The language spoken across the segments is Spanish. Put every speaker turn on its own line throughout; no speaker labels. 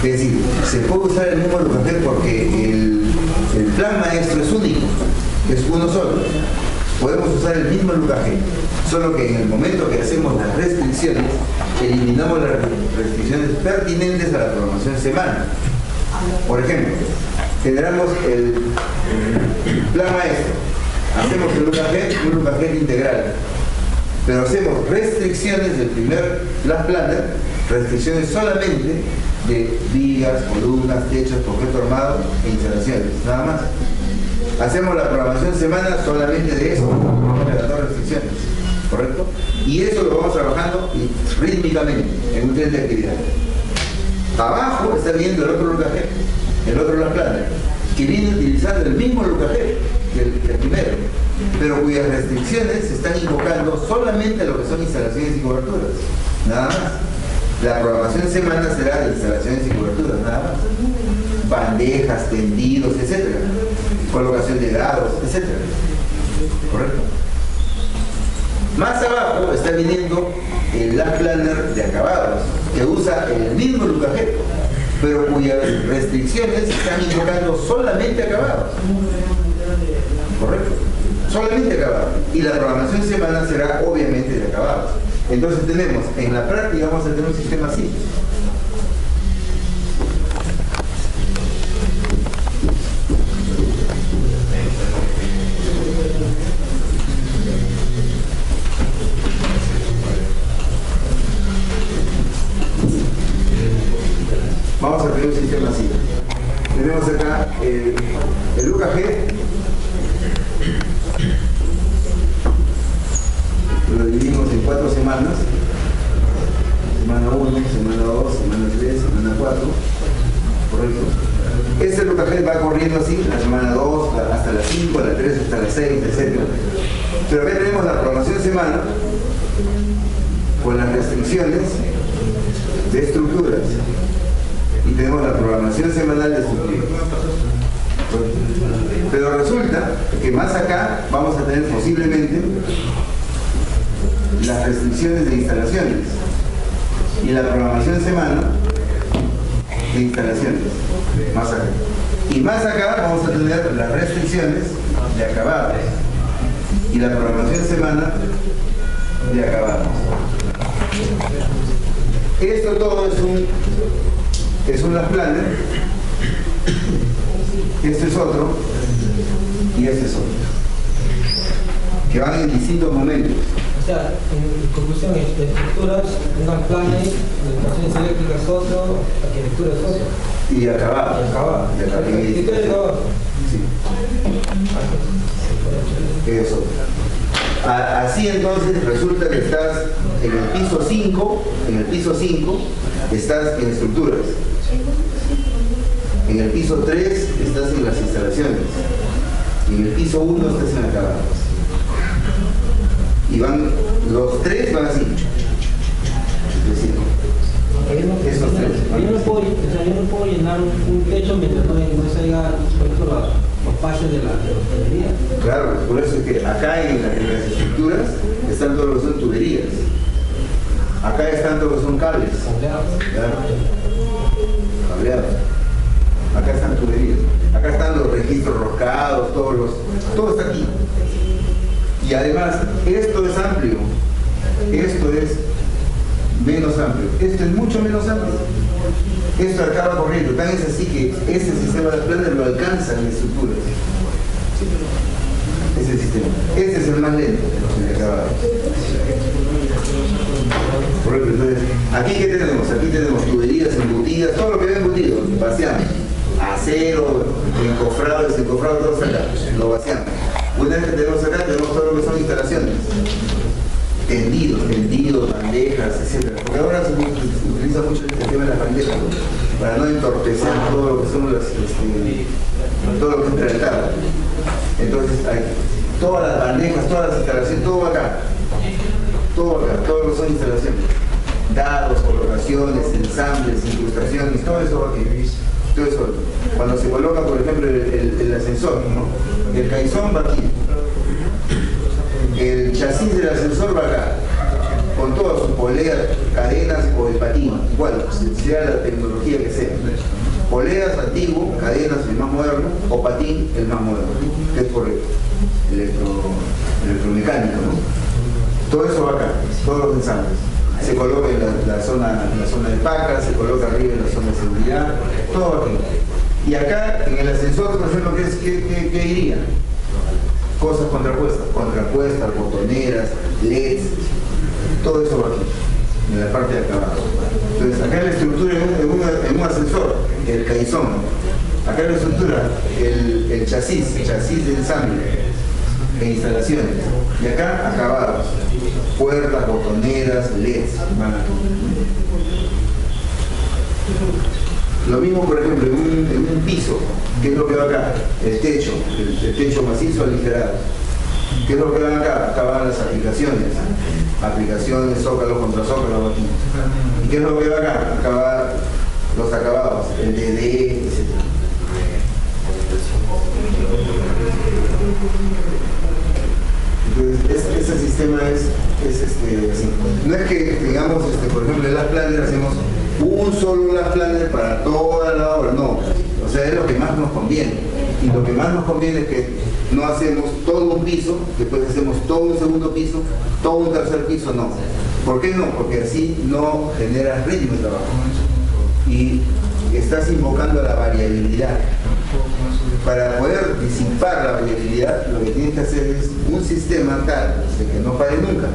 Es decir, se puede usar el mismo Lucajer porque el plan maestro es único, es uno solo. Podemos usar el mismo Lucajer, solo que en el momento que hacemos las restricciones, eliminamos las restricciones pertinentes a la programación semana. Por ejemplo, generamos el plan maestro, hacemos un Lucajer integral, pero hacemos restricciones del primer plan planner, restricciones solamente de vigas, columnas, techos, concreto armado e instalaciones, nada más. Hacemos la programación semana solamente de eso, las dos restricciones, ¿correcto? Y eso lo vamos trabajando rítmicamente en un tren de actividad. Abajo está viendo el otro Lucajer, el otro plan planner, que viene utilizando el mismo Lucajer que el primero, pero cuyas restricciones se están invocando solamente a lo que son instalaciones y coberturas, nada más. La programación semana será de instalaciones y coberturas, nada más. Bandejas, tendidos, etc. Colocación de dados, etc. ¿Correcto? Más abajo está viniendo el lab planner de acabados, que usa el mismo Lucajer, pero cuyas restricciones están invocando solamente acabados. ¿Correcto? Solamente acabados. Y la programación semana será obviamente de acabados. Entonces tenemos, en la práctica vamos a tener un sistema así. Vamos a tener un sistema así. Tenemos acá el UKG. Lo dividimos en 4 semanas. Semana 1, semana 2, semana 3, semana 4. Correcto. Este UKG va corriendo así, la semana 2 hasta la 5, la 3 hasta la 6, etc. Pero acá tenemos la programación semana con las restricciones de estructuras. Y tenemos la programación semanal de estructuras. Pero resulta que más acá vamos a tener posiblemente las restricciones de instalaciones y la programación semana de instalaciones. Más acá. Y más acá vamos a tener las restricciones de acabados y la programación semana de acabados. Esto todo es un lab planner. Este es otro y este es otro, que van en distintos momentos.
O sea, en conclusión, estructuras, unas planes, instalaciones eléctricas otro, arquitectura es otro.
Y acabado.
Y acabado. Arquitectura y acabado.
Sí. Eso. Así entonces resulta que estás en el piso 5, estás en estructuras. En el piso 3 estás en las instalaciones. Y en el piso 1 estás en acabados. Y van, los 3 van así. Es decir, esos 3.
Yo no puedo llenar un techo mientras no salga, por ejemplo, los pases de la tubería.
Claro, por eso es que acá en las estructuras están todo lo que son tuberías. Acá están todo lo que son cables. Claro. Cableados. Acá están tuberías. Acá están los registros roscados, todo está aquí. Y además, esto es amplio. Esto es menos amplio. Esto es mucho menos amplio. Esto acaba corriendo. Tan es así que ese sistema de planes lo alcanza en estructuras. Ese sistema. Este es el más lento, el acabado. Por ejemplo, entonces, ¿aquí qué tenemos? Aquí tenemos tuberías embutidas, todo lo que ve embutido, vaciamos. Acero, encofrado, desencofrado, todo acá, lo vaciamos. Una vez que tenemos acá, tenemos todo lo que son instalaciones. Tendidos, bandejas, etc. Porque ahora se utiliza mucho el tema de las bandejas, ¿no? Para no entorpecer todo lo que son todo lo que es prealtado. Entonces, hay todas las bandejas, todas las instalaciones, todo acá, todo lo que son instalaciones. Dados, colocaciones, ensambles, incrustaciones, todo eso va aquí. Todo eso, cuando se coloca, por ejemplo, el ascensor, ¿no? El caizón va aquí. El chasis del ascensor va acá, con todas sus poleas, cadenas o el patín, igual, sea la tecnología que sea. Poleas antiguo, cadenas el más moderno, o patín el más moderno, que es por electromecánico, ¿no? Todo eso va acá, todos los ensambles. Se coloca en la zona de paca, se coloca arriba en la zona de seguridad, todo va aquí. Y acá, en el ascensor, por ejemplo, ¿qué iría? Cosas contrapuestas, botoneras, LEDs, todo eso va aquí, en la parte de acá abajo. Entonces, acá en la estructura, en un ascensor, el caizón. Acá en la estructura, el chasis de ensamble, e instalaciones. Y acá, acabados. Puertas, botoneras, LEDs. Lo mismo, por ejemplo, en un piso, ¿qué es lo que va acá? El techo macizo aligerado. ¿Qué es lo que van acá? Acá van las aplicaciones, zócalo contra zócalo aquí. ¿Y qué es lo que va acá? Acá van los acabados, el DD, etc. Entonces, ese sistema es así. No es que tengamos, por ejemplo, en las planners hacemos un solo last planner para toda la obra, no. O sea, es lo que más nos conviene. Y lo que más nos conviene es que no hacemos todo un piso, después hacemos todo un segundo piso, todo un tercer piso, no. ¿Por qué no? Porque así no generas ritmo de trabajo. Y estás invocando la variabilidad. Para poder disipar la variabilidad, lo que tienes que hacer es un sistema tal de que no pare nunca,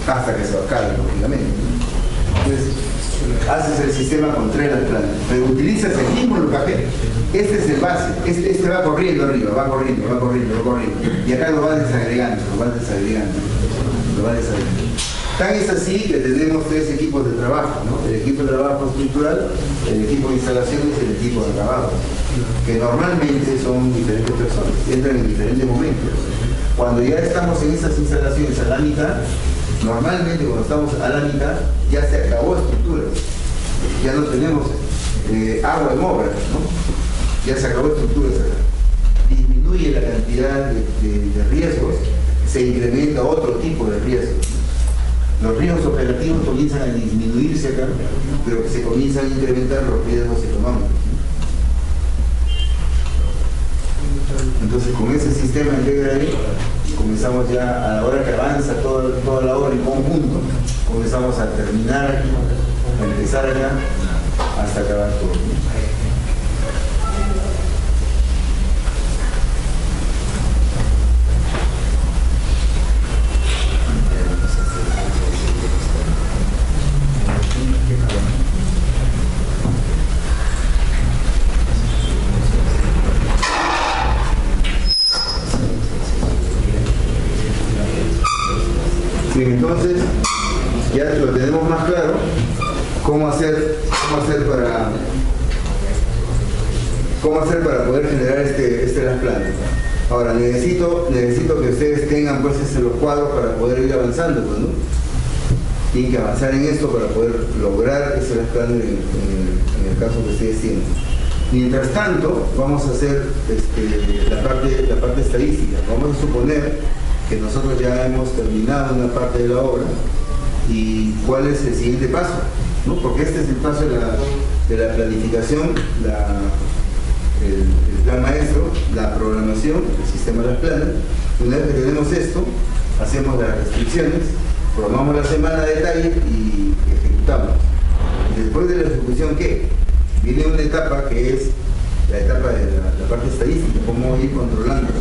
hasta que se acabe, lógicamente. Entonces, haces el sistema con 3 planes, pero utilizas el mismo lugaje. Este es el base, este va corriendo arriba, va corriendo, y acá lo vas desagregando. Tan es así que tenemos 3 equipos de trabajo, ¿no? El equipo de trabajo estructural, el equipo de instalaciones y el equipo de acabado, que normalmente son diferentes personas, entran en diferentes momentos. Cuando ya estamos en esas instalaciones a la mitad, normalmente cuando estamos a la mitad ya se acabó estructura, ya no tenemos agua en obra, ¿no? Ya se acabó estructura, disminuye la cantidad de riesgos, se incrementa otro tipo de riesgos. Los riesgos operativos comienzan a disminuirse acá, pero se comienzan a incrementar los riesgos económicos. Entonces, con ese sistema integral, comenzamos ya, a la hora que avanza toda la obra en conjunto, comenzamos a terminar aquí, a empezar acá, hasta acabar todo. Bien, entonces ya lo tenemos más claro cómo hacer para poder generar este last plan. Ahora necesito que ustedes tengan pues los cuadros para poder ir avanzando, pues, ¿no? Tienen que avanzar en esto para poder lograr ese last plan en el caso que ustedes tienen. Mientras tanto, vamos a hacer la parte estadística. Vamos a suponer que nosotros ya hemos terminado una parte de la obra y cuál es el siguiente paso, ¿no? Porque este es el paso de la planificación, el plan maestro, la programación, el sistema de las planas. Una vez que tenemos esto, hacemos las restricciones, programamos la semana de detalle y ejecutamos. Después de la ejecución, ¿qué? Viene una etapa que es la etapa de la parte estadística, cómo ir controlando.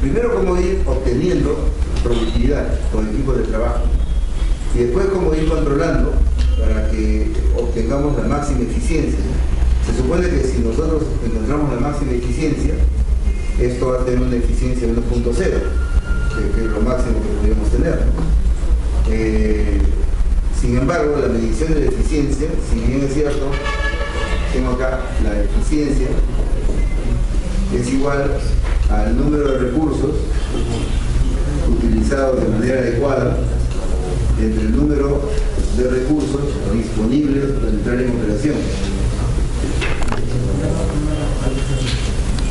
Primero, cómo ir obteniendo productividad con el equipo de trabajo. Y después, cómo ir controlando para que obtengamos la máxima eficiencia. Se supone que si nosotros encontramos la máxima eficiencia, esto va a tener una eficiencia de 1.0, que es lo máximo que podríamos tener. Sin embargo, la medición de la eficiencia, si bien es cierto, tengo acá la eficiencia, es igual al número de recursos utilizados de manera adecuada entre el número de recursos disponibles para entrar en operación.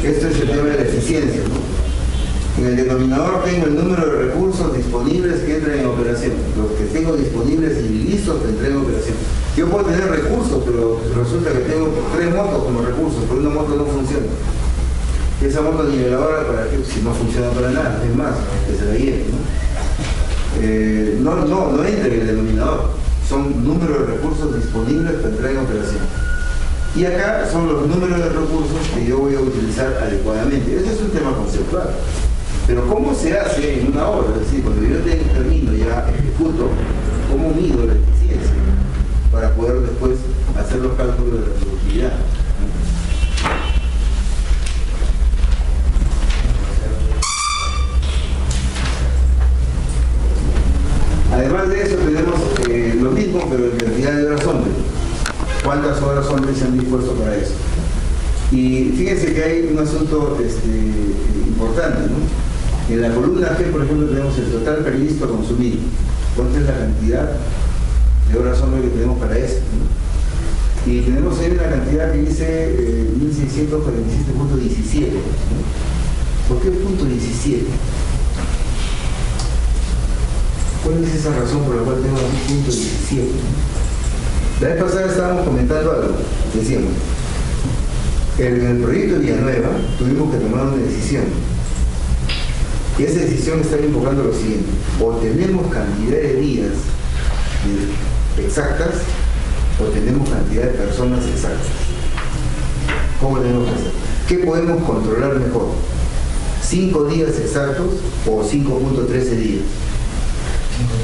Esto es el tema de la eficiencia, ¿no? En el denominador tengo el número de recursos disponibles que entran en operación. Los que tengo disponibles y listos Yo puedo tener recursos, pero resulta que tengo 3 motos como recursos, pero una moto no funciona. Esa moto niveladora, ¿para qué? Si no funciona para nada, es más, que se la lleve, ¿no? No entra en el denominador, son números de recursos disponibles para entrar en operación. Y acá son los números de recursos que yo voy a utilizar adecuadamente. Ese es un tema conceptual. Pero ¿cómo se hace en una obra? Es decir, cuando yo termino, ya ejecuto, ¿cómo mido la eficiencia? Para poder después hacer los cálculos de la productividad. Además de eso tenemos lo mismo, pero en cantidad de horas hombre. ¿Cuántas horas hombres se han dispuesto para eso? Y fíjense que hay un asunto importante, ¿no? En la columna G, por ejemplo, tenemos el total previsto a consumir. ¿Cuánta es la cantidad de horas hombre que tenemos para eso? ¿No? Y tenemos ahí una cantidad que dice 1647.17. ¿no? ¿Por qué punto 17? ¿Cuál es esa razón por la cual tenemos aquí punto 17? La vez pasada estábamos comentando algo, decíamos, en el proyecto de Villanueva tuvimos que tomar una decisión. Y esa decisión está invocando lo siguiente: o tenemos cantidad de días exactas, o tenemos cantidad de personas exactas. ¿Cómo tenemos que hacer? ¿Qué podemos controlar mejor? ¿5 días exactos o 5.13 días?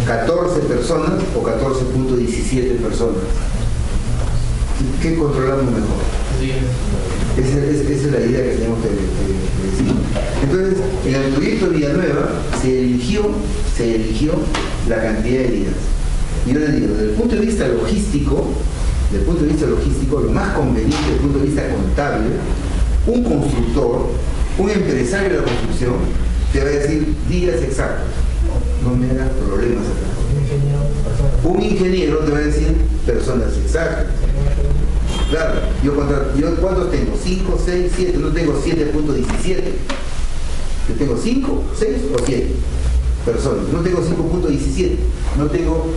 ¿14 personas o 14.17 personas? ¿Qué controlamos mejor? Esa es la idea que tenemos que decir. Entonces, en el proyecto Villanueva se eligió la cantidad de días. Y yo les digo, desde el punto de vista logístico, lo más conveniente desde el punto de vista contable, un constructor, un empresario de la construcción, te va a decir días exactos. No me hagas problemas acá. Un ingeniero te va a decir personas exactas. Claro, yo ¿cuántos tengo? 5, 6, 7, no tengo 7.17. Yo tengo 5, 6 o 7 personas. No tengo 5.17. No tengo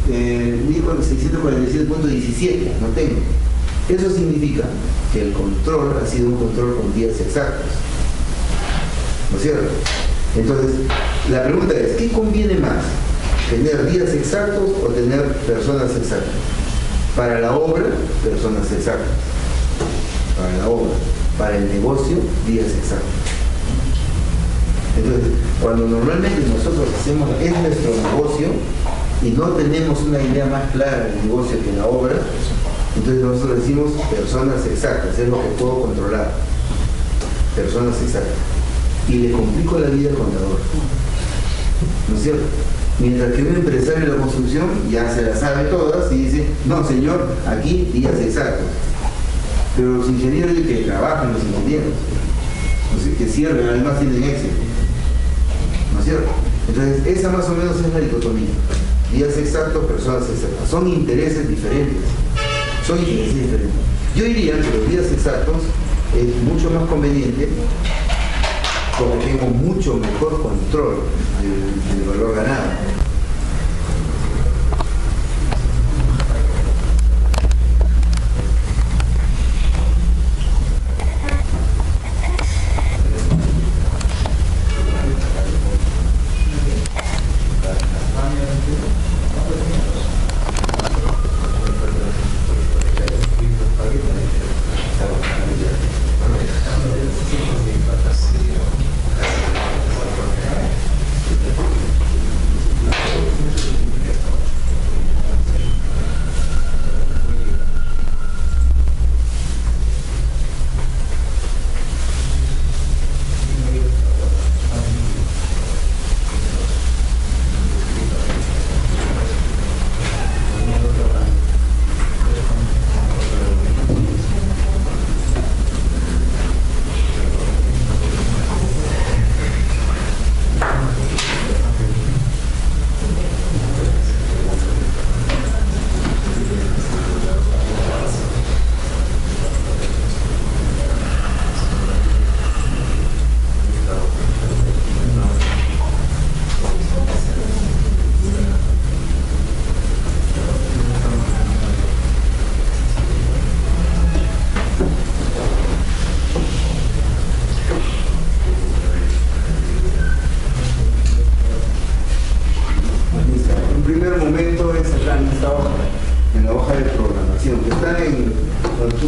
1647.17. No tengo. Eso significa que el control ha sido un control con días exactos. ¿No es cierto? Entonces, la pregunta es, ¿qué conviene más? ¿Tener días exactos o tener personas exactas? Para la obra, personas exactas. Para la obra. Para el negocio, días exactos. Entonces, cuando normalmente nosotros hacemos, es nuestro negocio y no tenemos una idea más clara del negocio que la obra, entonces nosotros decimos personas exactas, es lo que puedo controlar. Personas exactas. Y le complico la vida al contador. ¿No es cierto? Mientras que un empresario de la construcción ya se las sabe todas y dice, no señor, aquí días exactos. Pero los ingenieros que trabajan, los ingenieros, que sirven, además tienen éxito. ¿No es cierto? Entonces, esa más o menos es la dicotomía. Días exactos, personas exactas. Son intereses diferentes. Yo diría que los días exactos es mucho más conveniente porque tengo mucho mejor control del valor ganado.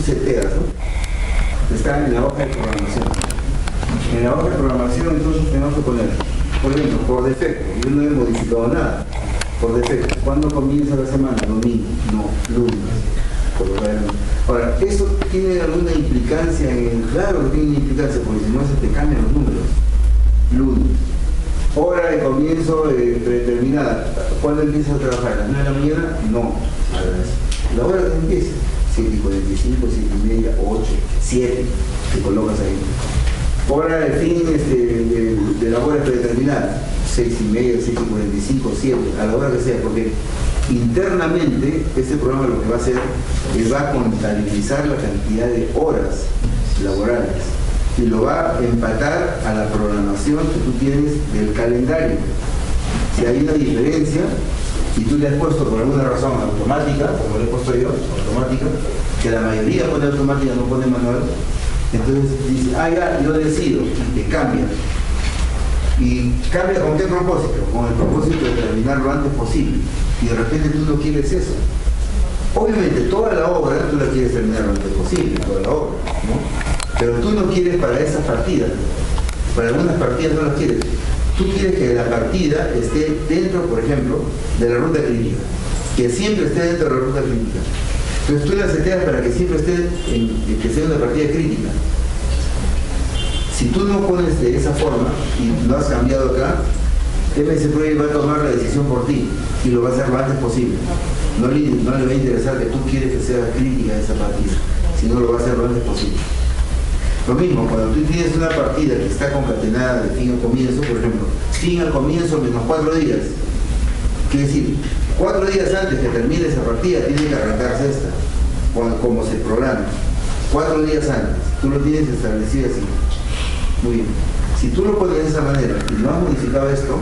seteas, ¿no? Está en la hoja de programación. En la hoja de programación entonces tenemos que poner, por ejemplo, por defecto, yo no he modificado nada. Por defecto, ¿cuándo comienza la semana? Domingo, no, lunes. Ahora, ¿eso tiene alguna implicancia en el...? Claro que tiene una implicancia, porque si no se te cambian los números. Lunes. Hora de comienzo predeterminada. ¿Cuándo empiezas a trabajar? ¿A las 9 de la mañana? No. La hora que empieza. 7:45, 7:30, 8, 7. Te colocas ahí. Hora de fin de la hora predeterminada. 6:30, 7:45, 7. A la hora que sea, porque internamente este programa lo que va a hacer es va a contabilizar la cantidad de horas laborales y lo va a empatar a la programación que tú tienes del calendario. Si hay una diferencia y tú le has puesto por alguna razón automática, como le he puesto yo, automática, que la mayoría pone automática, no pone manual, entonces dice, ya, yo decido, y te cambia. ¿Y cambia con qué propósito? Con el propósito de terminar lo antes posible. Y de repente tú no quieres eso. Obviamente toda la obra tú la quieres terminar lo antes posible, toda la obra, ¿no? Pero tú no quieres para esas partidas. Para algunas partidas no las quieres. Tú quieres que la partida esté dentro, por ejemplo, de la ruta crítica. Que siempre esté dentro de la ruta crítica. Entonces tú la seteas para que siempre esté que sea una partida crítica. Si tú no pones de esa forma y lo has cambiado acá, MS Project va a tomar la decisión por ti y lo va a hacer lo antes posible. No le va a interesar que tú quieres que sea crítica esa partida, sino lo va a hacer lo antes posible. Lo mismo, cuando tú tienes una partida que está concatenada de fin a comienzo, por ejemplo, fin a comienzo menos 4 días, quiere decir, 4 días antes que termine esa partida tiene que arrancarse esta, como se programa. 4 días antes, tú lo tienes establecido así. Muy bien. Si tú lo pones de esa manera y no has modificado esto,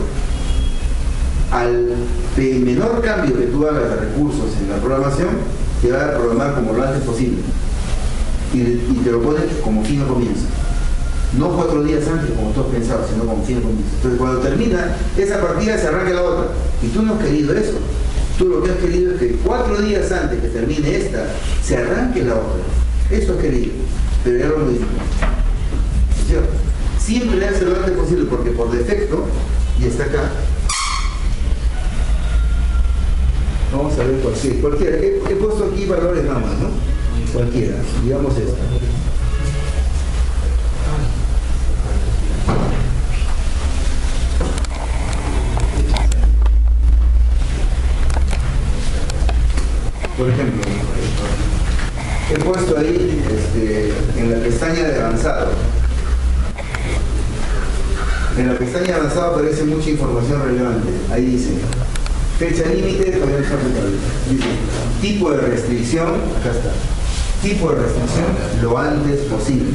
al menor cambio que tú hagas de recursos en la programación, te va a programar como lo antes posible. Y te lo pones como fin a comienzo. No 4 días antes como tú has pensado, sino como fin a comienzo. Entonces cuando termina esa partida se arranca la otra. Y tú no has querido eso. Tú lo que has querido es que 4 días antes que termine esta, se arranque la otra. Eso has querido. Pero ya lo modificamos. ¿Cierto? Siempre le hace lo antes posible porque por defecto, y está acá, vamos a ver cualquiera. He puesto aquí valores nada más, ¿no? Cualquiera, digamos esta. Por ejemplo, he puesto ahí en la pestaña de avanzado. En la pestaña de avanzado aparece mucha información relevante. Ahí dice, fecha límite, todavía no está aplicable. Dice, tipo de restricción, acá está. Tipo de restricción, lo antes posible.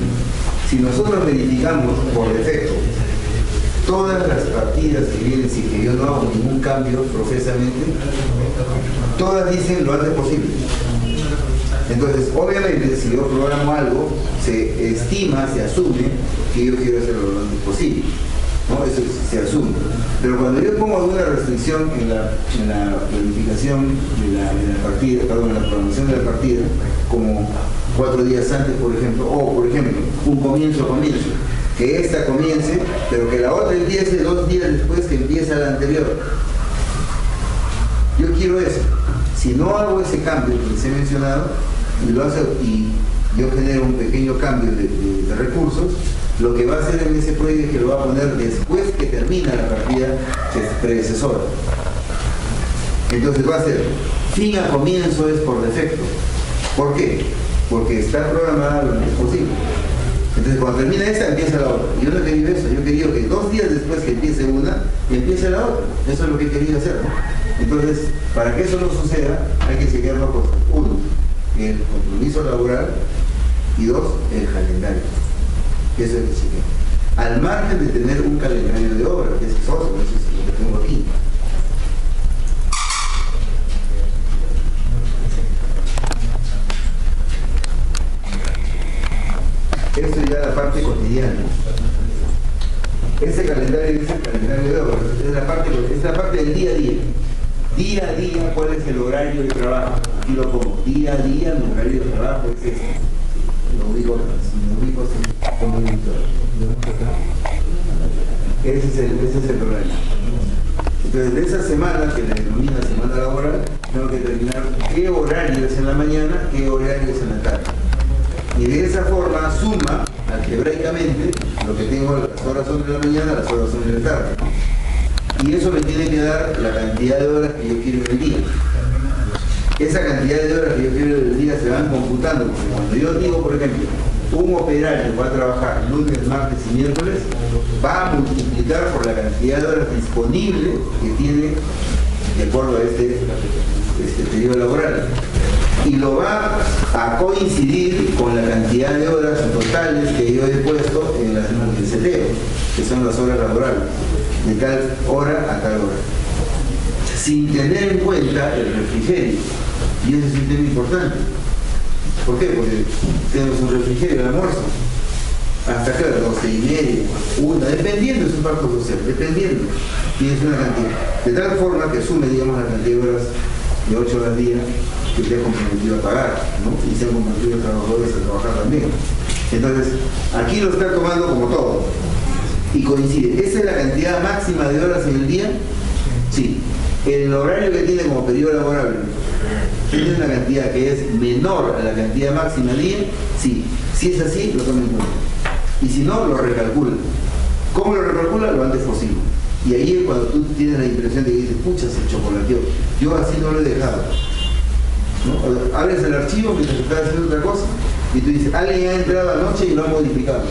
Si nosotros verificamos por defecto todas las partidas que vienen sin que yo no hago ningún cambio profesamente, todas dicen lo antes posible. Entonces, obviamente, si yo programo algo, se estima, se asume que yo quiero hacerlo lo antes posible. ¿No? Eso se asume. Pero cuando yo pongo alguna restricción en la verificación de la partida, perdón, en la programación de la partida, como 4 días antes, por ejemplo, o por ejemplo, un comienzo, que esta comience, pero que la otra empiece 2 días después que empiece la anterior. Yo quiero eso. Si no hago ese cambio que les he mencionado, y yo genero un pequeño cambio de recursos, lo que va a hacer en ese proyecto es que lo va a poner después que termina la partida predecesora. Entonces va a ser fin a comienzo es por defecto. ¿Por qué? Porque está programada lo antes posible. Entonces cuando termina esta empieza la otra. Yo no he querido eso, yo he querido que 2 días después que empiece una, empiece la otra. Eso es lo que he querido hacer, ¿no? Entonces, para que eso no suceda, hay que chequear 2 cosas. 1, el compromiso laboral, y 2, el calendario. Eso es lo que chequear. Al margen de tener un calendario de obra, que es otro, eso es lo que tengo aquí. Esto ya es la parte cotidiana. Ese calendario es el calendario de obra, es la parte del día a día. Día a día, ¿cuál es el horario de trabajo? Aquí lo pongo. Día a día, mi horario de trabajo es este. lo ubico como editor. Ese es el programa. Entonces, de esa semana, que la denomina semana laboral, tengo que determinar qué horario es en la mañana, qué horario es en la tarde. Y de esa forma suma algebraicamente lo que tengo, las horas son de la mañana, las horas son de la tarde. Y eso me tiene que dar la cantidad de horas que yo quiero en el día. Esa cantidad de horas que yo quiero en el día se van computando, porque cuando yo digo, por ejemplo, un operario va a trabajar lunes, martes y miércoles, va a multiplicar por la cantidad de horas disponibles que tiene de acuerdo a este periodo laboral. Y lo va a coincidir con la cantidad de horas totales que yo he puesto en el seteo, que son las horas laborales, de tal hora a tal hora, sin tener en cuenta el refrigerio. Y ese es un tema importante. ¿Por qué? Porque tenemos un refrigerio de almuerzo hasta acá, 12:30, 1, dependiendo de su factor social, dependiendo, tienes una cantidad. De tal forma que asume, digamos, la cantidad de horas de 8 horas al día que te has comprometido a pagar, ¿no? Y se han comprometido los trabajadores a trabajar también. Entonces, aquí lo está tomando como todo. Y coincide. ¿Esa es la cantidad máxima de horas en el día? Sí. El horario que tiene como periodo laborable tiene una cantidad que es menor a la cantidad máxima del día, sí. Si es así, lo toma en cuenta. Y si no, lo recalcula. ¿Cómo lo recalcula? Lo antes posible. Y ahí es cuando tú tienes la impresión de que dices, pucha, se chocolate. Yo así no lo he dejado. ¿No? Abres el archivo mientras estás haciendo otra cosa y tú dices, alguien ha entrado anoche y lo ha modificado.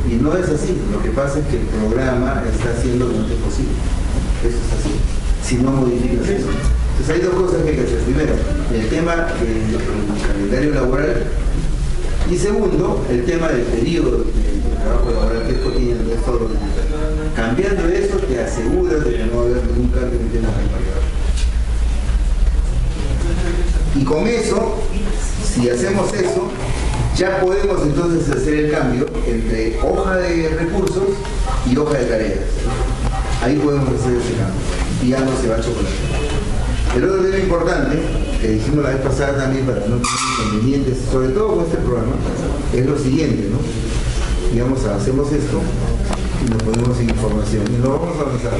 Y no es así. Lo que pasa es que el programa está haciendo lo antes posible. Eso es así. Si no modificas eso. Entonces hay dos cosas que hay que hacer. Primero, el tema del calendario laboral. Y segundo, el tema del periodo de trabajo laboral, que es cotidiano, es todo lo que cambiando eso, te aseguras de que no va a haber ningún cambio en el tema laboral. Y con eso, si hacemos eso, ya podemos entonces hacer el cambio entre hoja de recursos y hoja de tareas. Ahí podemos hacer ese cambio. Y ya no se va a chocolate. El otro tema importante, que dijimos la vez pasada también para no tener inconvenientes, sobre todo con este programa, es lo siguiente, ¿no? Digamos, hacemos esto y nos ponemos sin información y lo vamos a avanzar.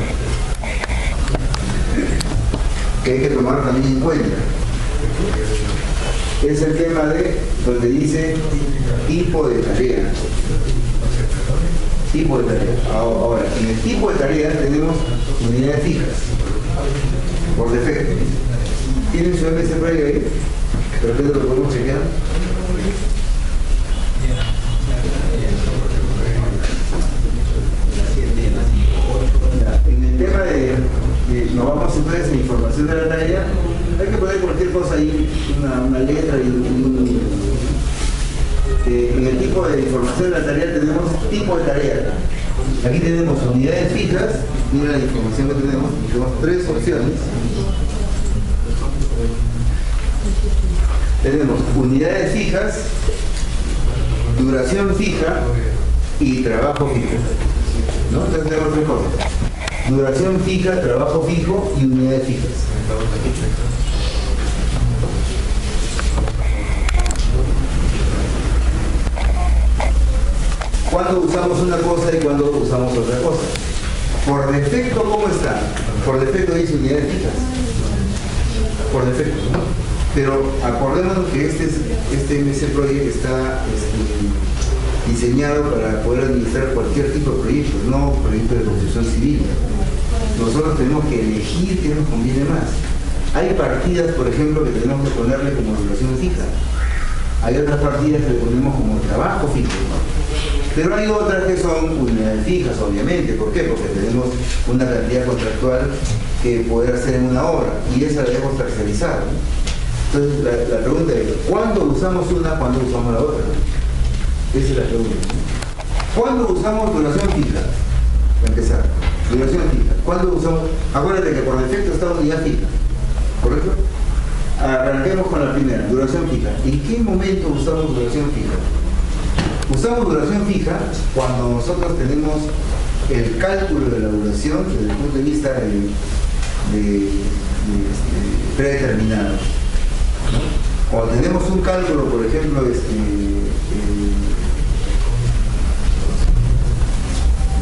Que hay que tomar también en cuenta. Es el tema de donde dice tipo de tarea. Tipo de tarea. Ahora, en el tipo de tarea tenemos unidades fijas. Por defecto. ¿Tienen su MS Project ahí? ¿Pero qué es lo que podemos chequear? En el tema de nos vamos entonces en información de la tarea, hay que poner cualquier cosa ahí, una letra y en el tipo de información de la tarea tenemos tipo de tarea. Aquí tenemos unidades fijas, mira la información que tenemos tres opciones. Tenemos unidades fijas, duración fija y trabajo fijo. ¿No? Entonces tenemos tres cosas. Duración fija, trabajo fijo y unidades fijas. ¿Cuándo usamos una cosa y cuándo usamos otra cosa? Por defecto, ¿cómo está? Por defecto dice unidades fijas. Por defecto, ¿no? Pero acordémonos que este MS Project está diseñado para poder administrar cualquier tipo de proyectos, no proyectos de construcción civil. Nosotros tenemos que elegir qué nos conviene más. Hay partidas, por ejemplo, que tenemos que ponerle como duración fija. Hay otras partidas que le ponemos como trabajo fijo. Pero hay otras que son unidades fijas, obviamente. ¿Por qué? Porque tenemos una cantidad contractual que poder hacer en una obra y esa la debemos tercerizar. Entonces la pregunta es, ¿cuándo usamos una, cuándo usamos la otra? Esa es la pregunta. ¿Cuándo usamos duración fija? Para empezar, duración fija. ¿Cuándo usamos? Acuérdate que por defecto está unidad fija, ¿correcto? Arranquemos con la primera, duración fija. ¿En qué momento usamos duración fija? Usamos duración fija cuando nosotros tenemos el cálculo de la duración desde el punto de vista predeterminado, ¿no? Cuando tenemos un cálculo, por ejemplo,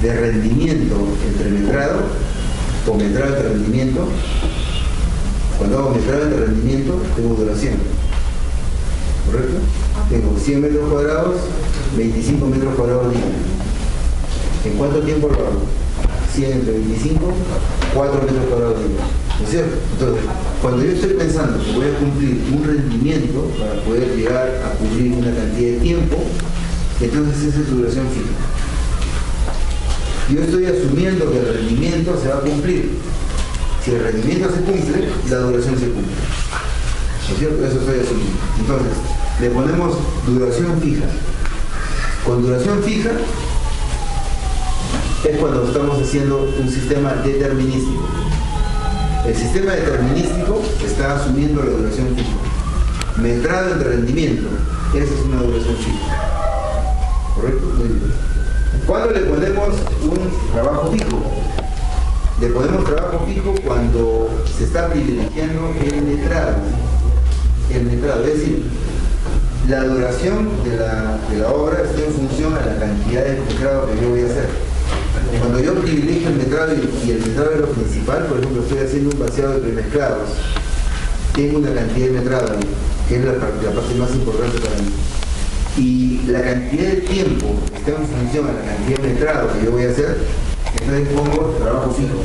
de rendimiento entre metrado o metrado entre rendimiento, cuando hago metrado entre rendimiento, tengo duración, ¿correcto? Tengo 100 metros cuadrados, 25 metros cuadrados día. ¿En cuánto tiempo lo hago? 100 entre 25, 4 metros cuadrados día. ¿No es cierto? Entonces, cuando yo estoy pensando que voy a cumplir un rendimiento para poder llegar a cubrir una cantidad de tiempo, entonces esa es duración fija. Yo estoy asumiendo que el rendimiento se va a cumplir. Si el rendimiento se cumple, la duración se cumple. ¿No es cierto? Eso estoy asumiendo. Entonces, le ponemos duración fija. Con duración fija es cuando estamos haciendo un sistema determinístico. El sistema determinístico está asumiendo la duración fija. Metrado entre rendimiento, esa es una duración fija. ¿Correcto? Muy bien. ¿Cuándo le ponemos un trabajo fijo? Le ponemos trabajo fijo cuando se está privilegiando el metrado. El metrado, es decir, la duración de la obra está en función a la cantidad de metrado que yo voy a hacer. Cuando yo privilegio el metrado y el metrado es lo principal, por ejemplo, estoy haciendo un vaciado de premezclados, tengo una cantidad de metrado ahí, que es la parte más importante para mí. Y la cantidad de tiempo está en función a la cantidad de metrado que yo voy a hacer, entonces pongo trabajo fijo.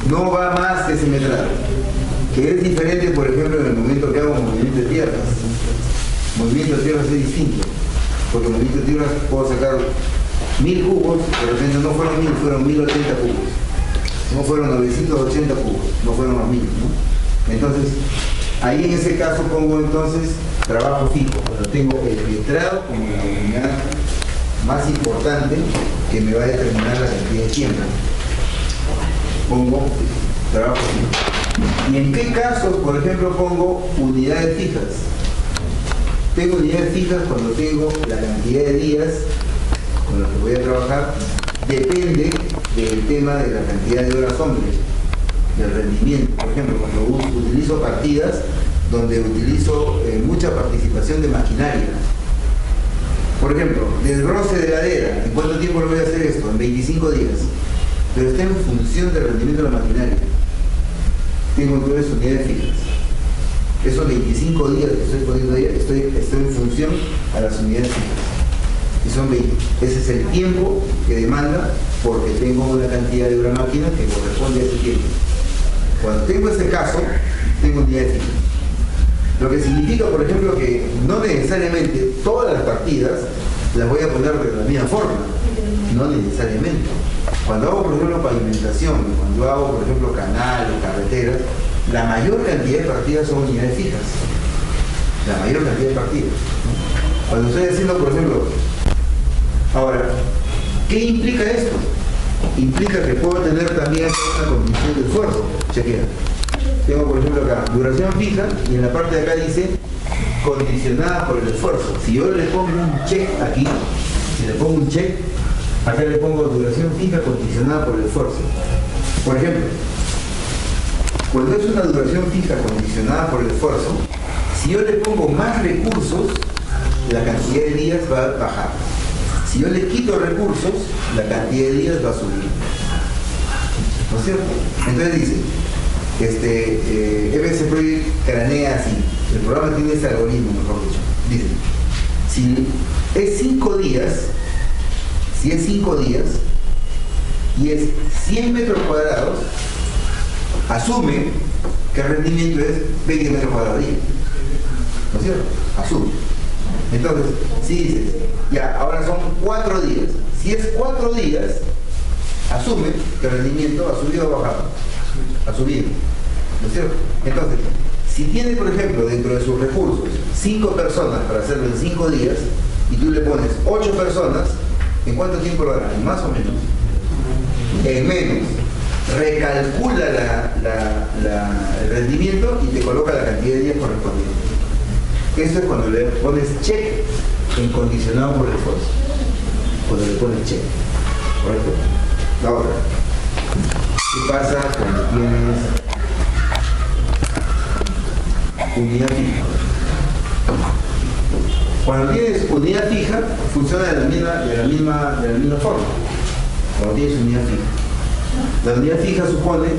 No va más que ese metrado, que es diferente, por ejemplo, en el momento que hago movimiento de tierras. Movimiento de tierras es distinto, porque movimiento de tierras puedo sacar 1000 cubos, de repente no fueron 1000, fueron 1080 cubos. No fueron 980 cubos, no fueron más 1000, ¿no? Entonces, ahí en ese caso pongo entonces trabajo fijo, cuando tengo el metrado como la unidad más importante que me va a determinar la cantidad de tiempo. Pongo trabajo fijo. ¿Y en qué casos, por ejemplo, pongo unidades fijas? Tengo unidades fijas cuando tengo la cantidad de días con los que voy a trabajar, depende del tema de la cantidad de horas hombre, del rendimiento. Por ejemplo, cuando utilizo partidas donde utilizo mucha participación de maquinaria. Por ejemplo, desbroce de ladera, ¿en cuánto tiempo lo voy a hacer esto? En 25 días. Pero está en función del rendimiento de la maquinaria. Tengo entonces unidades fijas. Esos 25 días que estoy poniendo ahí, estoy en función a las unidades fijas. Y son 20. Ese es el tiempo que demanda porque tengo una cantidad de hora máquina que corresponde a ese tiempo. Cuando tengo ese caso, tengo unidades fijas. Lo que significa, por ejemplo, que no necesariamente todas las partidas las voy a poner de la misma forma. No necesariamente. Cuando hago, por ejemplo, pavimentación, cuando hago, por ejemplo, canales, carreteras, la mayor cantidad de partidas son unidades fijas. La mayor cantidad de partidas. Cuando estoy haciendo, por ejemplo, ahora, ¿qué implica esto? Implica que puedo tener también una condición de esfuerzo. Chequea. Tengo, por ejemplo, acá duración fija y en la parte de acá dice condicionada por el esfuerzo. Si yo le pongo un check aquí, si le pongo un check, acá le pongo duración fija condicionada por el esfuerzo. Por ejemplo, cuando es una duración fija condicionada por el esfuerzo, si yo le pongo más recursos, la cantidad de días va a bajar. Si yo le quito recursos, la cantidad de días va a subir. ¿No es cierto? Entonces dice, EBS Project cranea así. El programa tiene ese algoritmo, mejor dicho. Dice, si es 5 días, y es 100 metros cuadrados, asume que el rendimiento es 20 metros cuadrados día. ¿No es cierto? Asume. Entonces, si dices, ya, ahora son 4 días. Si es 4 días, asume que el rendimiento ha subido o bajado. Ha subido. ¿No es cierto? Entonces, si tiene, por ejemplo, dentro de sus recursos 5 personas para hacerlo en 5 días, y tú le pones 8 personas, ¿en cuánto tiempo lo harán? Más o menos. En menos. Recalcula el rendimiento y te coloca la cantidad de días correspondiente. Eso es cuando le pones check en condicionado por el esfuerzo. Cuando le pones check. ¿Correcto? Ahora, ¿qué pasa cuando tienes unidad fija. Cuando tienes unidad fija, funciona de la misma forma. Cuando tienes unidad fija. La unidad fija supone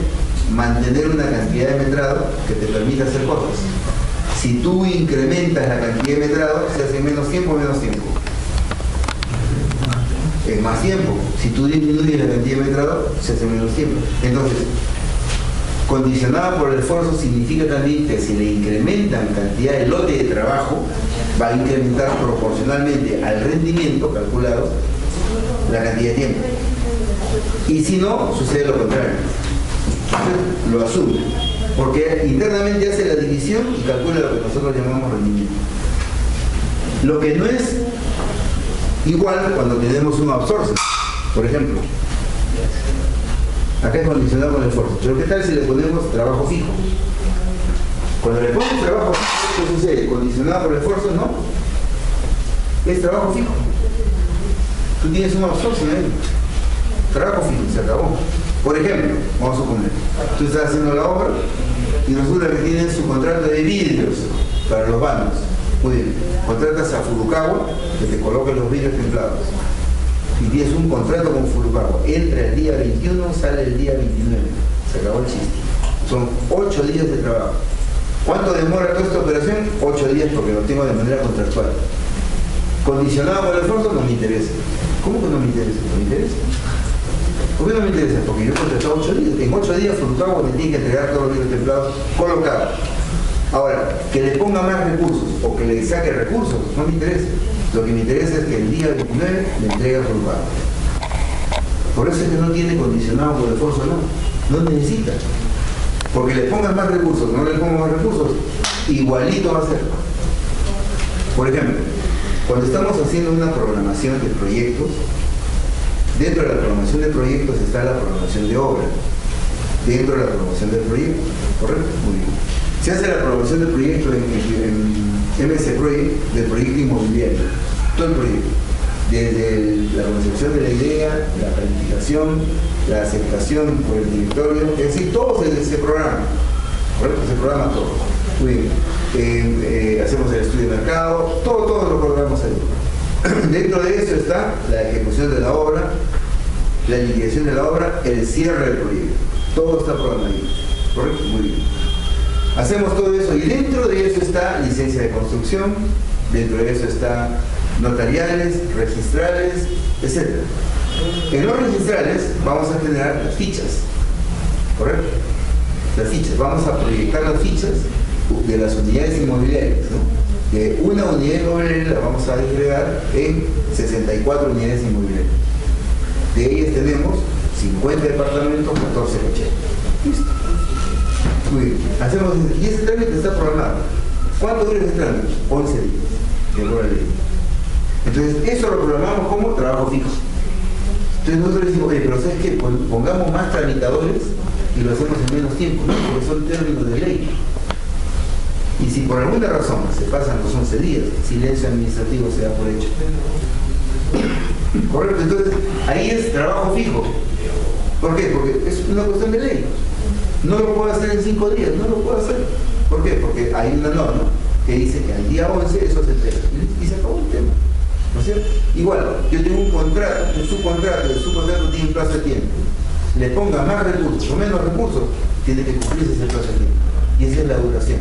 mantener una cantidad de metrado que te permite hacer cosas. Si tú incrementas la cantidad de metrado, se hace menos tiempo. Es más tiempo. Si tú disminuyes la cantidad de metrado, se hace menos tiempo. Entonces, condicionada por el esfuerzo significa también que si le incrementan cantidad de lote de trabajo, va a incrementar proporcionalmente al rendimiento calculado la cantidad de tiempo. Y si no, sucede lo contrario. Entonces, lo asume. Porque internamente hace la división y calcula lo que nosotros llamamos rendimiento. Lo que no es igual cuando tenemos un outsourcing, por ejemplo. Acá es condicionado con el esfuerzo. Pero ¿qué tal si le ponemos trabajo fijo? Cuando le pones trabajo fijo, ¿qué sucede? Condicionado por el esfuerzo, no. Es trabajo fijo. Tú tienes un outsourcing ahí. Trabajo fijo, se acabó. Por ejemplo, vamos a suponer, tú estás haciendo la obra y resulta que tienes su contrato de vidrios para los baños. Muy bien, contratas a Furukawa que te coloque los vidrios templados. Y tienes un contrato con Furukawa. Entra el día 21, sale el día 29. Se acabó el chiste. Son 8 días de trabajo. ¿Cuánto demora toda esta operación? 8 días porque lo tengo de manera contractual. Condicionado por el esfuerzo, no me interesa. ¿Cómo que no me interesa? No me interesa. ¿Por qué no me interesa? Porque yo he contratado 8 días. En 8 días Furukawa me tiene que entregar todos los vidrios templados colocados. Ahora, que le ponga más recursos o que le saque recursos, no me interesa. Lo que me interesa es que el día 29 le entregue a Furukawa. Por eso es que no tiene condicionado por el esfuerzo, no necesita. Porque le pongas más recursos, no le pongas más recursos, igualito va a ser. Por ejemplo, cuando estamos haciendo una programación de proyectos, dentro de la programación de proyectos está la programación de obra. Dentro de la programación del proyecto, ¿correcto? Muy bien. Se hace la programación del proyecto en MS Project, del proyecto inmobiliario. Todo el proyecto. Desde la concepción de la idea, la planificación, la aceptación por el directorio, es decir, todo se programa. ¿Correcto? Se programa todo. Muy bien. Hacemos el estudio de mercado, todo lo programamos ahí. Dentro de eso está la ejecución de la obra, la liquidación de la obra, el cierre del proyecto. Todo está programado ahí. ¿Correcto? Muy bien. Hacemos todo eso y dentro de eso está licencia de construcción, dentro de eso está notariales, registrales, etc. En los registrales vamos a generar las fichas, ¿correcto? Las fichas, vamos a proyectar las fichas de las unidades inmobiliarias, ¿no? De una unidad inmobiliaria la vamos a disgregar en 64 unidades inmobiliarias. De ellas tenemos 50 departamentos, 14 cocheras. Listo. Muy bien. Hacemos, y ese trámite está programado. ¿Cuánto dura ese trámite? 11 días. De acuerdo a la ley. Entonces, eso lo programamos como trabajo fijo. Entonces nosotros decimos, pero ¿sabes qué? Pongamos más tramitadores y lo hacemos en menos tiempo, ¿no? Porque son términos de ley. Y si por alguna razón se pasan los 11 días, silencio administrativo se da por hecho. Correcto, entonces ahí es trabajo fijo. ¿Por qué? Porque es una cuestión de ley. No lo puedo hacer en 5 días, no lo puedo hacer. ¿Por qué? Porque hay una norma que dice que al día 11 eso se entrega. Y se acabó el tema. ¿No es cierto? Igual, yo tengo un contrato, el subcontrato tiene un plazo de tiempo. Le ponga más recursos o menos recursos, tiene que cumplirse ese plazo de tiempo. Y esa es la duración.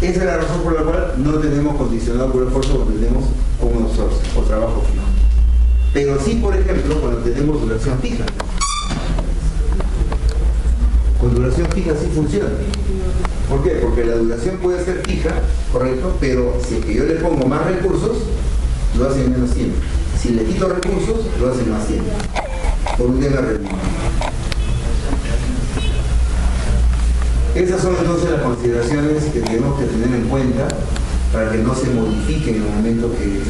Esa es la razón por la cual no tenemos condicionado por esfuerzo cuando tenemos como nosotros o trabajo fijo. Pero sí, por ejemplo, cuando tenemos duración fija. Con duración fija sí funciona. ¿Por qué? Porque la duración puede ser fija, correcto, pero si es que yo le pongo más recursos, lo hace en menos tiempo. Si le quito recursos, lo hace en más tiempo. Por un tema de rendimiento. Esas son entonces las consideraciones que tenemos que tener en cuenta para que no se modifique en el momento que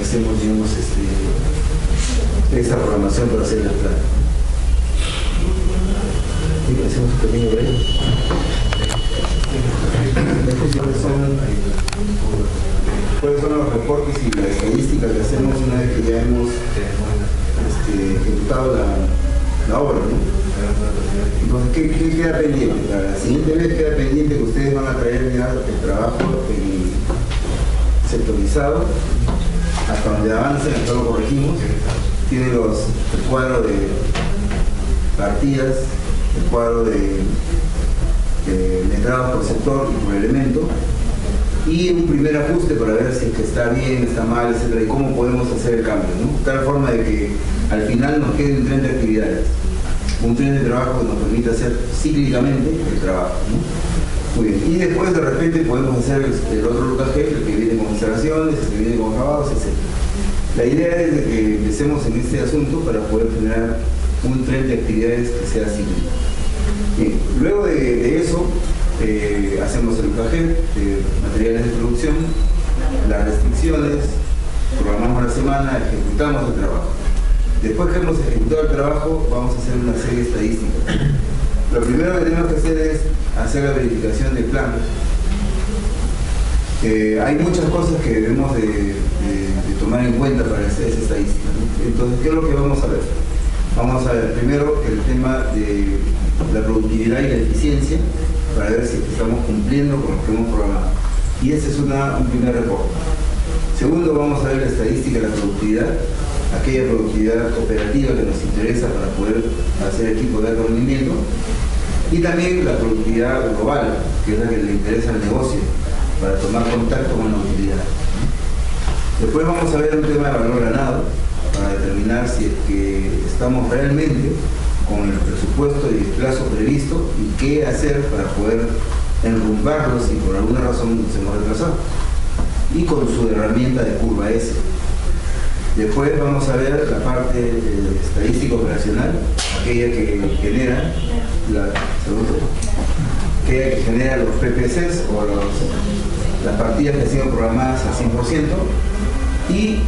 hacemos, digamos, esa programación para hacer el plan. ¿Sí? Hacemos un pequeño breve. ¿Cuáles son los reportes y la estadística que hacemos una vez que ya hemos ejecutado la obra, ¿no? Entonces, ¿qué queda pendiente? Para la siguiente vez queda pendiente que ustedes ustedes van a traer ya el trabajo sectorizado, hasta donde avancen, hasta lo corregimos. Tiene el cuadro de partidas, el cuadro de entradas por sector y por elemento, y un primer ajuste para ver si es que está bien, está mal, etcétera, y cómo podemos hacer el cambio, ¿no? De tal forma de que al final nos quede un tren de actividades, un tren de trabajo que nos permita hacer cíclicamente el trabajo, ¿no? Muy bien, y después de repente podemos hacer el otro lucaje, el que viene con instalaciones, el que viene con acabados, etc. La idea es de que empecemos en este asunto para poder generar un tren de actividades que sea cíclico. Bien, luego de eso, hacemos el lucaje de materiales de producción, las restricciones, programamos la semana, ejecutamos el trabajo. Después que hemos ejecutado el trabajo, vamos a hacer una serie estadística. Lo primero que tenemos que hacer es hacer la verificación del plan. Hay muchas cosas que debemos de tomar en cuenta para hacer esa estadística, ¿no? Entonces, ¿qué es lo que vamos a ver? Vamos a ver primero el tema de la productividad y la eficiencia, para ver si estamos cumpliendo con lo que hemos programado. Y ese es un primer reporte. Segundo, vamos a ver la estadística de la productividad, aquella productividad operativa que nos interesa para poder hacer equipo de alto rendimiento, y también la productividad global, que es la que le interesa al negocio, para tomar contacto con la utilidad. Después vamos a ver un tema de valor ganado, para determinar si es que estamos realmente con el presupuesto y el plazo previsto y qué hacer para poder enrumbarlo si por alguna razón nos hemos retrasado, y con su herramienta de curva S. Después vamos a ver la parte estadística operacional, aquella que genera los PPCs o las partidas que han sido programadas al 100%, y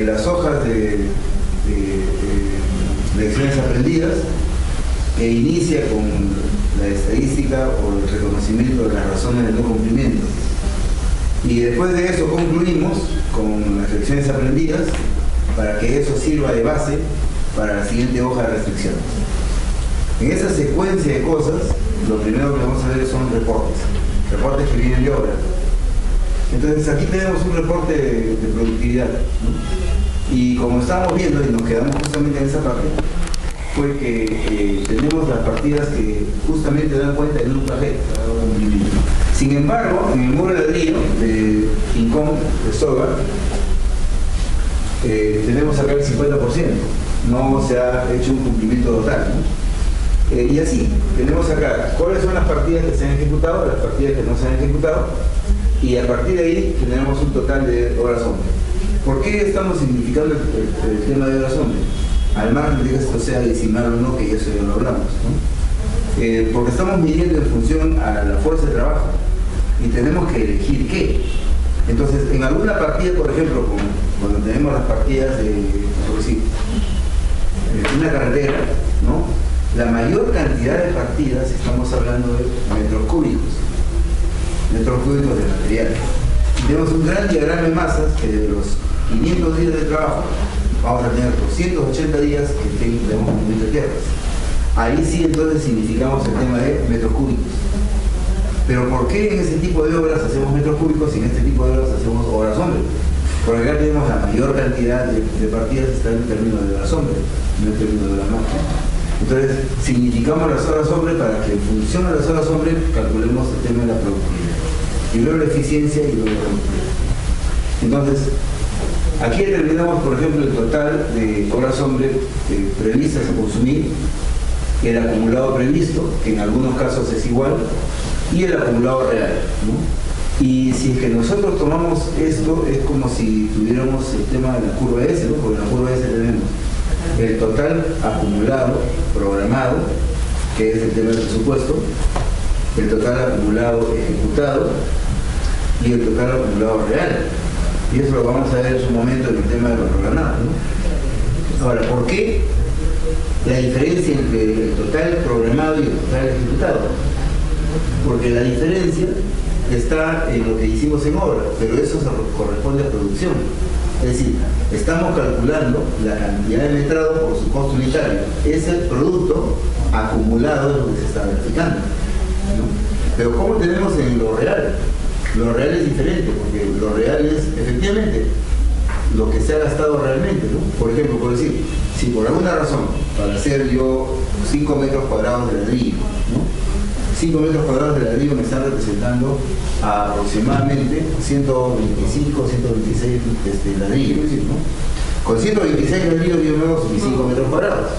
las hojas de lecciones aprendidas, que inicia con la estadística o el reconocimiento de las razones del no cumplimiento. Y después de eso concluimos con las lecciones aprendidas, para que eso sirva de base para la siguiente hoja de restricciones. En esa secuencia de cosas, lo primero que vamos a ver son reportes que vienen de obra. Entonces aquí tenemos un reporte de productividad, ¿no? Y como estábamos viendo, y nos quedamos justamente en esa parte, fue que tenemos las partidas que justamente dan cuenta del lucaje. Sin embargo, en el muro de ladrillo de Rincón, de Soga, tenemos acá el 50%, no se ha hecho un cumplimiento total, ¿no? Y así, tenemos acá cuáles son las partidas que se han ejecutado, las partidas que no se han ejecutado, y a partir de ahí tenemos un total de horas hombre. ¿Por qué estamos significando el tema de horas hombre? Al margen de que esto sea decimal o no, que eso ya lo hablamos, ¿no? Porque estamos midiendo en función a la fuerza de trabajo y tenemos que elegir qué. Entonces, en alguna partida, por ejemplo, cuando tenemos las partidas de, por decir, una carretera, ¿no? La mayor cantidad de partidas, estamos hablando de metros cúbicos de material. Tenemos un gran diagrama de masas que de los 500 días de trabajo vamos a tener 280 días que tenemos movimiento de tierras. Ahí sí entonces significamos el tema de metros cúbicos. Pero ¿por qué en ese tipo de obras hacemos metros cúbicos y en este tipo de obras hacemos horas hombre? Porque acá tenemos la mayor cantidad de partidas está en términos de horas hombre, no en términos de horas máquinas. Entonces significamos las horas hombre para que en función de las horas hombre calculemos el tema de la productividad. Y luego la eficiencia y luego la productividad. Entonces, aquí determinamos, por ejemplo, el total de horas hombre previstas a consumir, el acumulado previsto, que en algunos casos es igual, y el acumulado real, ¿no? Y si es que nosotros tomamos esto, es como si tuviéramos el tema de la curva S, ¿no? Porque en la curva S tenemos el total acumulado, programado, que es el tema del presupuesto, el total acumulado ejecutado y el total acumulado real. Y eso lo vamos a ver en su momento en el tema de lo programado, ¿no? Ahora, ¿por qué la diferencia entre el total programado y el total ejecutado? Porque la diferencia está en lo que hicimos en obra, pero eso corresponde a producción. Es decir, estamos calculando la cantidad de metrado por su costo unitario. Ese producto acumulado es lo que se está verificando, ¿no? Pero ¿cómo tenemos en lo real? Lo real es diferente, porque lo real es, efectivamente, lo que se ha gastado realmente, ¿no? Por ejemplo, por decir, si por alguna razón, para hacer yo 5 metros cuadrados de ladrillo, ¿no? 5 metros cuadrados de ladrillo me están representando a aproximadamente 125, 126 ladrillos, ¿no? Con 126 ladrillos yo me hago mis 5 metros cuadrados.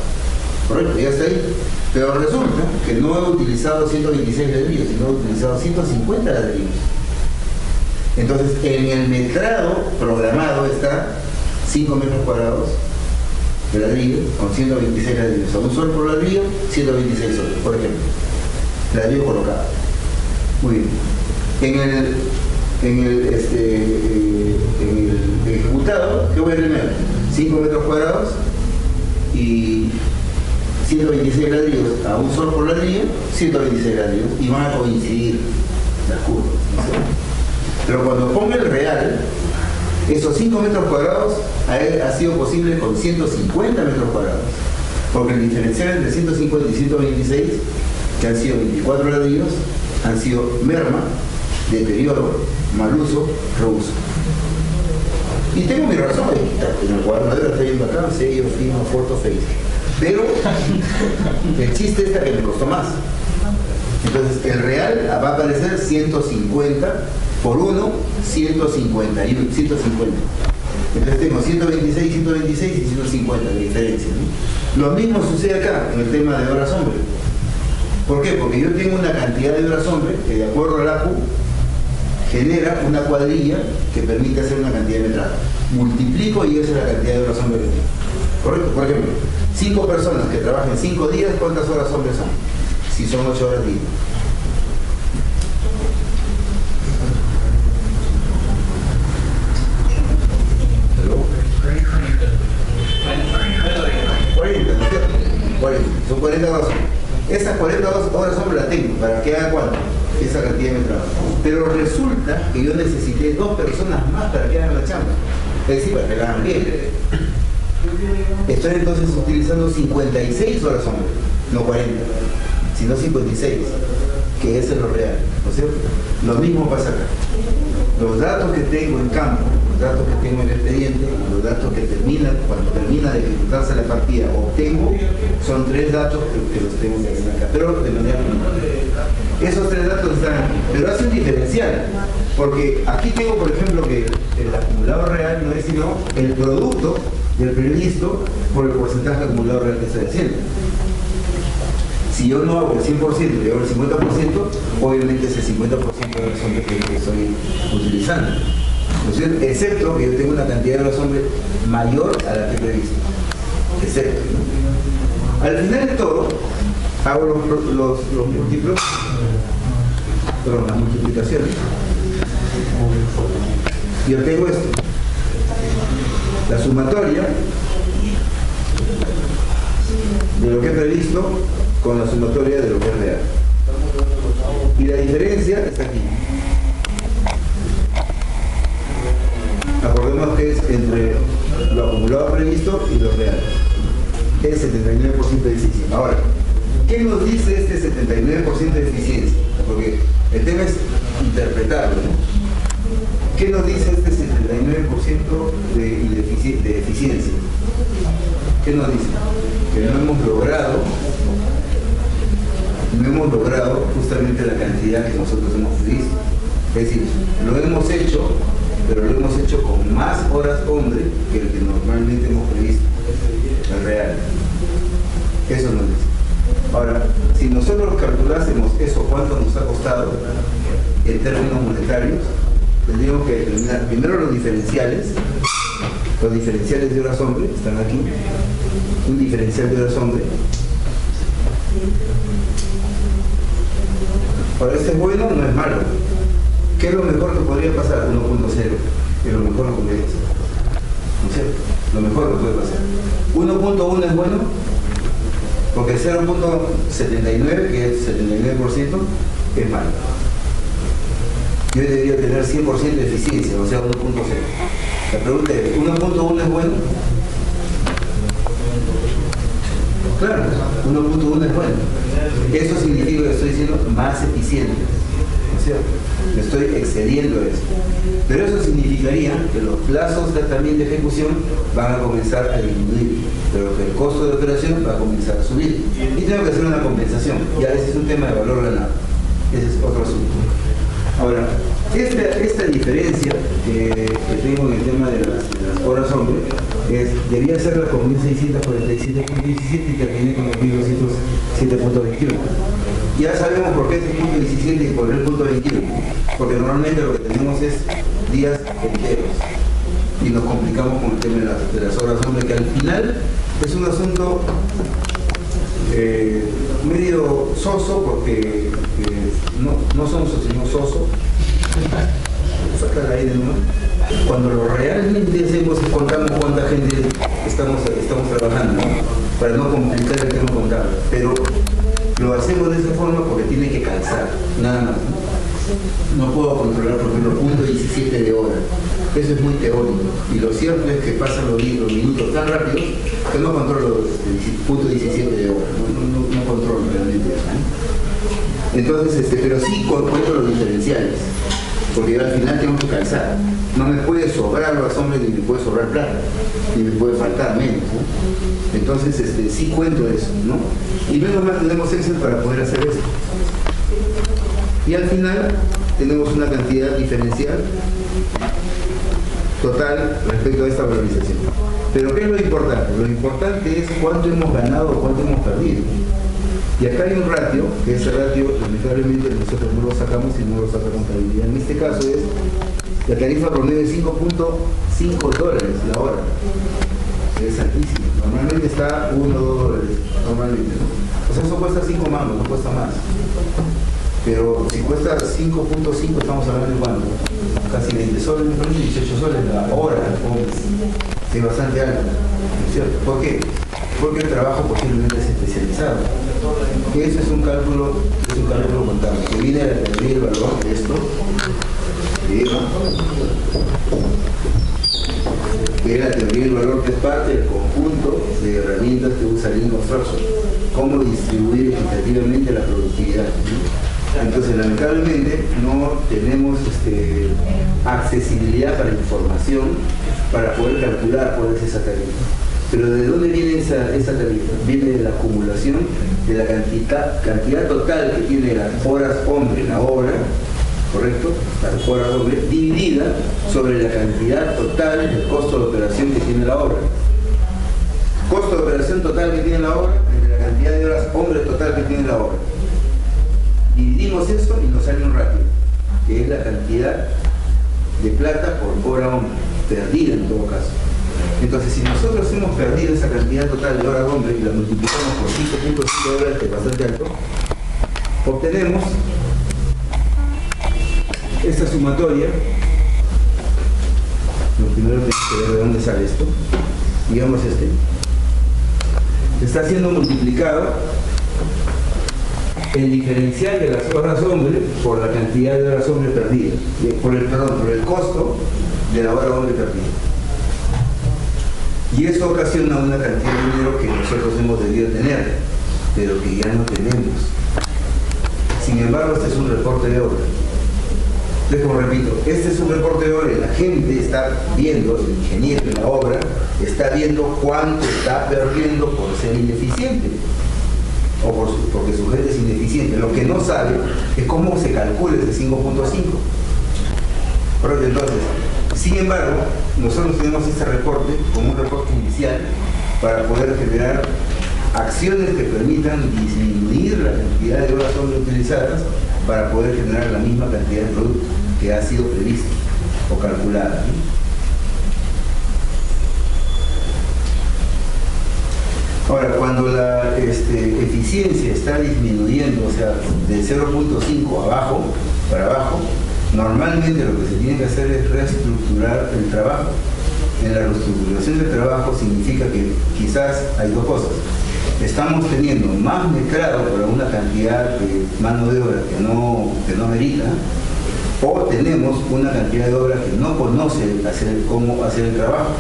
Correcto, ya está ahí. Pero resulta que no he utilizado 126 ladrillos, sino he utilizado 150 ladrillos. Entonces, en el metrado programado está 5 metros cuadrados de ladrillo con 126 ladrillos. O sea, un sol por ladrillo, 126 soles, por ejemplo. Ladrillo colocado. Muy bien. En el ejecutado, ¿qué voy a tener? 5 metros cuadrados y 126 ladrillos a un sol por ladrillo, 126 ladrillos, y van a coincidir las curvas, ¿no? Pero cuando ponga el real, esos 5 metros cuadrados ha sido posible con 150 metros cuadrados, porque el diferencial entre 150 y 126, que han sido 24 ladrillos, han sido merma, deterioro, mal uso, reuso. Y tengo mi razón, en el cuaderno de está yendo acá, sello, firma, foto, face. Pero el chiste es que me costó más. Entonces el real va a aparecer 150 por 1, 150. Entonces tengo 126, 126 y 150 de diferencia, ¿no? Lo mismo sucede acá en el tema de horas hombre. ¿Por qué? Porque yo tengo una cantidad de horas hombre que, de acuerdo al APU, genera una cuadrilla que permite hacer una cantidad de metraje. Multiplico y esa es la cantidad de horas hombre que tengo. ¿Correcto? Por ejemplo, 5 personas que trabajan 5 días, ¿cuántas horas hombre son? Si son 8 horas diarias. Son 40 horas. Esas 40 horas hombre las tengo. ¿Para que haga cuánto? Esa cantidad de metraje. Pero resulta que yo necesité 2 personas más para que hagan la chamba. Es decir, para que la hagan bien. Estoy entonces utilizando 56 horas hombre, no 40, sino 56, que ese es lo real, ¿no es cierto? Lo mismo pasa acá. Los datos que tengo en campo, los datos que tengo en el expediente, los datos que cuando termina de ejecutarse la partida obtengo, son 3 datos que los tengo que hacer acá, pero de manera única. Esos 3 datos están aquí, pero hace un diferencial, porque aquí tengo, por ejemplo, que el acumulado real no es sino el producto del previsto por el porcentaje acumulado real que estoy haciendo. Si yo no hago el 100% y hago el 50%, obviamente es el 50% de horas hombre que estoy utilizando. Entonces, excepto que yo tengo una cantidad de horas hombre mayor a la que he previsto. Excepto, ¿no? Al final de todo, hago los múltiplos, perdón, las multiplicaciones. Y obtengo esto. La sumatoria de lo que he previsto con la sumatoria de lo que es real. Y la diferencia está aquí. Acordemos que es entre lo acumulado previsto y lo real. Es 79% de eficiencia. Ahora, ¿qué nos dice este 79% de eficiencia? Porque el tema es interpretarlo, ¿no? ¿Qué nos dice este 79% de eficiencia? ¿Qué nos dice? Que no hemos logrado justamente la cantidad que nosotros hemos previsto. Es decir, lo hemos hecho, pero lo hemos hecho con más horas hombre que el que normalmente hemos previsto, el real. Eso nos dice. Ahora, si nosotros calculásemos eso, cuánto nos ha costado en términos monetarios, tendríamos que determinar primero los diferenciales de horas hombre, están aquí, un diferencial de horas hombre. Ahora, este es bueno, no es malo. ¿Qué es lo mejor que podría pasar? 1.0, es lo mejor que podría pasar. ¿No es cierto? Lo mejor que puede pasar. 1.1 es bueno, porque 0.79, que es 79%, es malo. Yo debería tener 100% de eficiencia, o sea 1.0. La pregunta es, ¿1.1 es bueno? Claro, 1.1 es bueno. Eso significa que estoy siendo más eficiente. es cierto? Me estoy excediendo eso. Pero eso significaría que los plazos también de ejecución van a comenzar a disminuir, pero que el costo de operación va a comenzar a subir. Y tengo que hacer una compensación. Ya ese es un tema de valor ganado. Ese es otro asunto. Ahora, esta diferencia que tengo en el tema de las horas hombre debía serla con 1647.17 y terminé con 2207.21. Ya sabemos por qué es el punto 17 y por qué el punto 21, porque normalmente lo que tenemos es días enteros y nos complicamos con el tema de las horas hombre, que al final es un asunto medio soso, porque no son sino soso. Saca el aire, ¿no? Cuando lo realmente hacemos es contamos cuánta gente estamos trabajando, ¿no? Para no complicar el tema contable, pero lo hacemos de esa forma porque tiene que calzar, nada más, ¿no? No puedo controlar, por ejemplo, punto 17 de hora. Eso es muy teórico. Y lo cierto es que pasan los minutos tan rápidos que no controlo el punto 17 de hora. No controlo realmente eso, ¿no? Entonces, pero sí cuento los diferenciales, porque yo al final tengo que calzar. No me puede sobrar los hombres, ni me puede sobrar plata, ni me puede faltar menos, ¿no? Entonces, sí cuento eso, ¿no? Y menos mal tenemos Excel para poder hacer eso. Y al final tenemos una cantidad diferencial total respecto a esta valorización. Pero ¿qué es lo importante? Lo importante es cuánto hemos ganado o cuánto hemos perdido. Y acá hay un ratio, que ese ratio lamentablemente nosotros no lo sacamos y no lo saca contabilidad. En este caso es la tarifa promedio de $5.5 la hora. Es altísimo. Normalmente está $1 o $2, normalmente, ¿no? O sea, eso cuesta 5 mangos, no cuesta más. Pero si cuesta 5.5, estamos hablando de cuánto, casi 20 soles, 18 soles la hora, es bastante alto, ¿no es cierto? ¿Por qué? Porque el trabajo posiblemente es especializado. Ese es un cálculo contable, que viene a la teoría del valor de esto, que es la teoría del valor, que es parte del conjunto de herramientas que usa Lincoln Software, cómo distribuir equitativamente la productividad, ¿no? Entonces, lamentablemente, no tenemos accesibilidad para información para poder calcular cuál es esa tarifa. Pero ¿de dónde viene esa tarifa? Viene de la acumulación de la cantidad total que tiene las horas hombre en la obra, ¿correcto? Las horas hombre, dividida sobre la cantidad total del costo de operación que tiene la obra. Costo de operación total que tiene la obra entre la cantidad de horas hombre total que tiene la obra. Dividimos eso y nos sale un ratio, que es la cantidad de plata por hora hombre, perdida en todo caso. Entonces, si nosotros hemos perdido esa cantidad total de hora hombre y la multiplicamos por 5.5 dólares, que es bastante alto, obtenemos esta sumatoria. Lo primero tenemos que ver de dónde sale esto. Digamos está siendo multiplicado el diferencial de las horas hombre por la cantidad de horas hombre perdidas, por el costo de la hora hombre perdida. Y eso ocasiona una cantidad de dinero que nosotros hemos debido tener, pero que ya no tenemos. Sin embargo, este es un reporte de obra. Entonces, como repito, este es un reporte de obra y la gente está viendo, el ingeniero de la obra está viendo cuánto está perdiendo por ser ineficiente, o porque su gente es ineficiente. Lo que no sabe es cómo se calcula ese 5.5. Entonces, sin embargo, nosotros tenemos este reporte como un reporte inicial para poder generar acciones que permitan disminuir la cantidad de horas hombre utilizadas para poder generar la misma cantidad de producto que ha sido previsto o calculada, ¿no? Ahora, cuando la eficiencia está disminuyendo, o sea, de 0.5 abajo, para abajo, normalmente lo que se tiene que hacer es reestructurar el trabajo. En la reestructuración del trabajo significa que quizás hay dos cosas. Estamos teniendo más mezclado para una cantidad de mano de obra que no merita, o tenemos una cantidad de obra que no conoce cómo hacer el trabajo,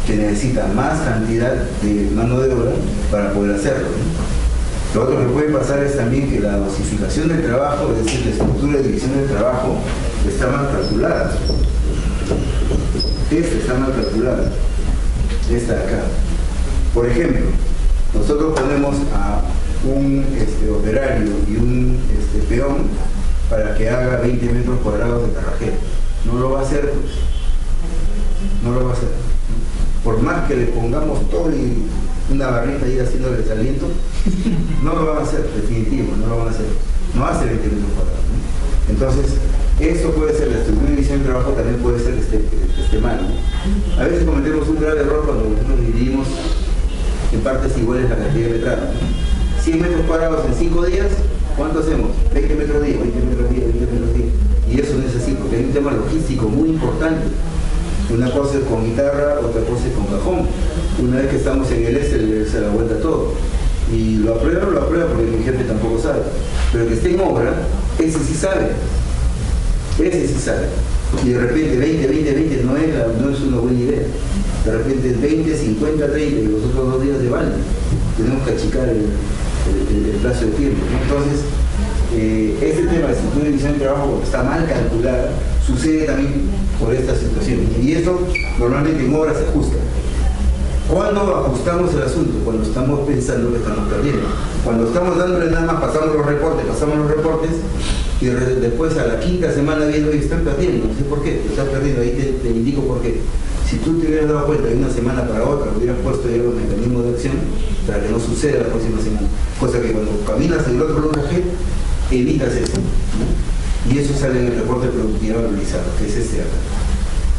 que necesita más cantidad de mano de obra para poder hacerlo, ¿no? Lo otro que puede pasar es también que la dosificación del trabajo, es decir, la estructura de división del trabajo, está mal calculada. Esta está mal calculada. Esta de acá. Por ejemplo, nosotros ponemos a un operario y un peón para que haga 20 metros cuadrados de carrajero. No lo va a hacer, pues. No lo va a hacer. Por más que le pongamos todo y una barrita ahí haciendo el desaliento, no lo van a hacer, definitivo, no lo van a hacer. No hace 20 metros cuadrados, ¿no? Entonces, eso puede ser, la estructura de división de trabajo también puede ser que esté mal, ¿no? A veces cometemos un grave error cuando nosotros dividimos en partes iguales la cantidad de metrados. 100 metros cuadrados en 5 días, ¿cuánto hacemos? 20 metros día, 20 metros día, 20 metros día. Y eso no es así, porque hay un tema logístico muy importante. Una cosa es con guitarra, otra cosa es con cajón. Una vez que estamos en el se da vuelta todo. Y lo aprueba porque mi jefe tampoco sabe. Pero el que esté en obra, ese sí sabe. Ese sí sabe. Y de repente 20 no es una buena idea. De repente 20, 50, 30 y los otros 2 días de balde. Tenemos que achicar el plazo de tiempo, ¿no? Entonces, este tema de estructura de división de trabajo está mal calculada, sucede también por esta situación. Y esto normalmente en obras se ajusta. ¿Cuándo ajustamos el asunto? Cuando estamos pensando que estamos perdiendo. Cuando estamos dándole nada más, pasamos los reportes y después a la 5ª semana viendo y están perdiendo. No sé por qué, están perdiendo, ahí te indico por qué. Si tú te hubieras dado cuenta de una semana para otra, hubieras puesto ya los mecanismos de acción para que no suceda la próxima semana. Cosa que cuando caminas en el otro lugaje, evitas eso, ¿no? Y eso sale en el reporte de productividad valorizado, que es este acá.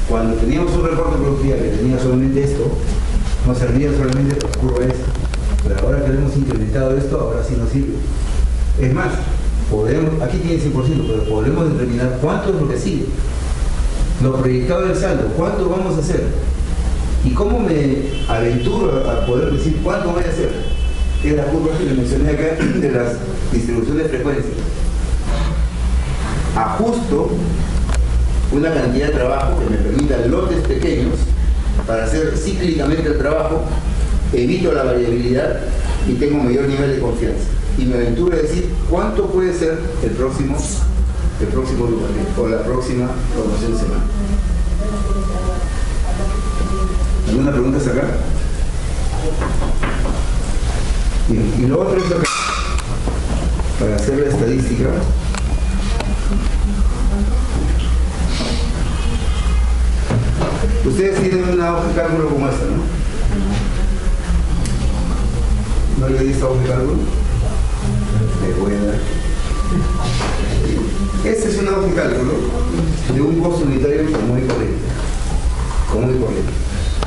Cuando teníamos un reporte de productividad que tenía solamente esto, no servía solamente para la curva esta. Pero ahora que hemos incrementado esto, ahora sí nos sirve. Es más, aquí tiene 100%, pero podemos determinar cuánto es lo que sigue. Lo proyectado del saldo, ¿cuánto vamos a hacer? ¿Y cómo me aventuro a poder decir cuánto voy a hacer? Es la curva que le mencioné acá de las distribuciones de frecuencia. Ajusto una cantidad de trabajo que me permita lotes pequeños para hacer cíclicamente el trabajo, evito la variabilidad y tengo mayor nivel de confianza. Y me aventuro a decir cuánto puede ser el próximo lugar o la próxima promoción semana. ¿Alguna pregunta hasta acá? Y lo otro es acá, para hacer la estadística. Ustedes tienen una hoja de cálculo como esta, ¿no? ¿No le di esta hoja de cálculo? Le voy a dar. Esta es una hoja de cálculo de un costo unitario común y corriente.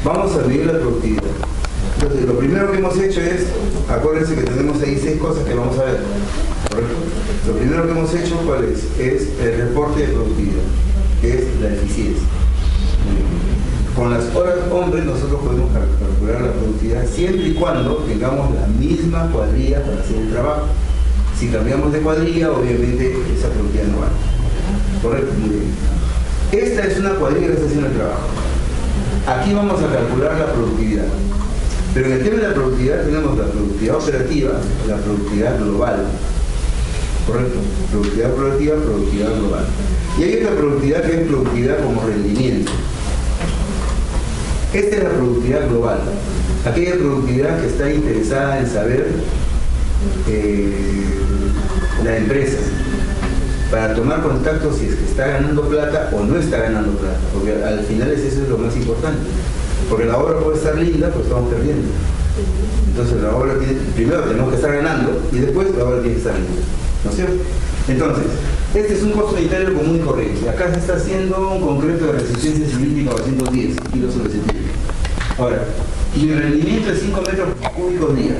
Vamos a medir la productividad. Entonces, lo primero que hemos hecho es, acuérdense que tenemos ahí 6 cosas que vamos a ver, ¿correcto? Lo primero que hemos hecho, ¿cuál es? Es el reporte de productividad, que es la eficiencia. Con las horas hombre nosotros podemos calcular la productividad siempre y cuando tengamos la misma cuadrilla para hacer el trabajo. Si cambiamos de cuadrilla, obviamente esa productividad no vale. Correcto, muy bien. Esta es una cuadrilla que está haciendo el trabajo. Aquí vamos a calcular la productividad. Pero en el tema de la productividad tenemos la productividad operativa, la productividad global. Correcto, productividad operativa, productividad global. Y hay otra productividad que es productividad como rendimiento. Esta es la productividad global. Aquella productividad que está interesada en saber la empresa para tomar contacto si es que está ganando plata o no está ganando plata, porque al final eso es lo más importante, porque la obra puede estar linda pero estamos perdiendo. Entonces la obra primero tenemos que estar ganando y después la obra tiene que estar linda, ¿no es cierto? Entonces, este es un costo unitario común y corriente. Acá se está haciendo un concreto de resistencia cilíndrica 210 kilos sobre centímetro. Ahora, mi rendimiento es 5 metros cúbicos día,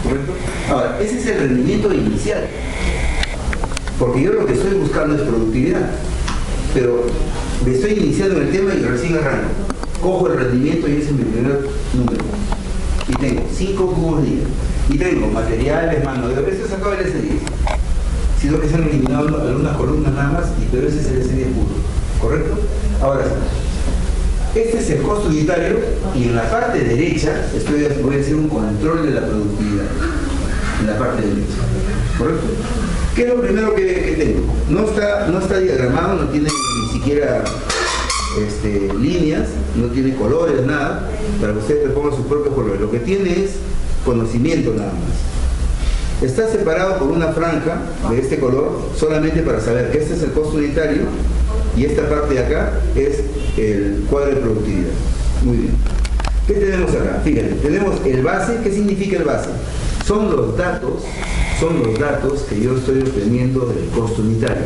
¿correcto? Ahora, ese es el rendimiento inicial, porque yo lo que estoy buscando es productividad, pero me estoy iniciando en el tema y recién arranco. Cojo el rendimiento y ese es mi primer número. Y tengo 5 cubos día. Y tengo materiales, mano de obra. Esto sacaba el S10. Sino que se han eliminado algunas columnas nada más, pero ese es el S10 puro. ¿Correcto? Ahora sí. Este es el costo unitario y en la parte derecha voy a hacer un control de la productividad. en la parte derecha. ¿Correcto? ¿Qué es lo primero que tengo? No está diagramado, no tiene ni siquiera líneas, no tiene colores, nada, para que ustedes le pongan sus propios colores. Lo que tiene es conocimiento nada más. Está separado por una franja de este color, solamente para saber que este es el costo unitario y esta parte de acá es el cuadro de productividad. Muy bien. ¿Qué tenemos acá? Fíjense, tenemos el base. ¿Qué significa el base? Son los datos que yo estoy obteniendo del costo unitario.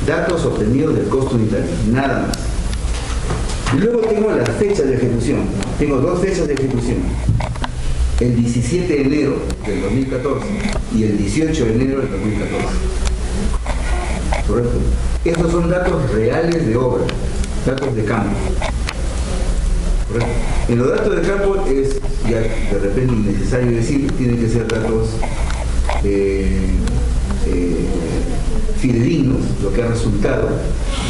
Datos obtenidos del costo unitario, nada más. Y luego tengo las fechas de ejecución. Tengo dos fechas de ejecución. El 17 de enero del 2014 y el 18 de enero del 2014. ¿Correcto? Estos son datos reales de obra, datos de campo. ¿Correcto? En los datos de campo es ya de repente innecesario decir, tienen que ser datos fidedignos, lo que ha resultado,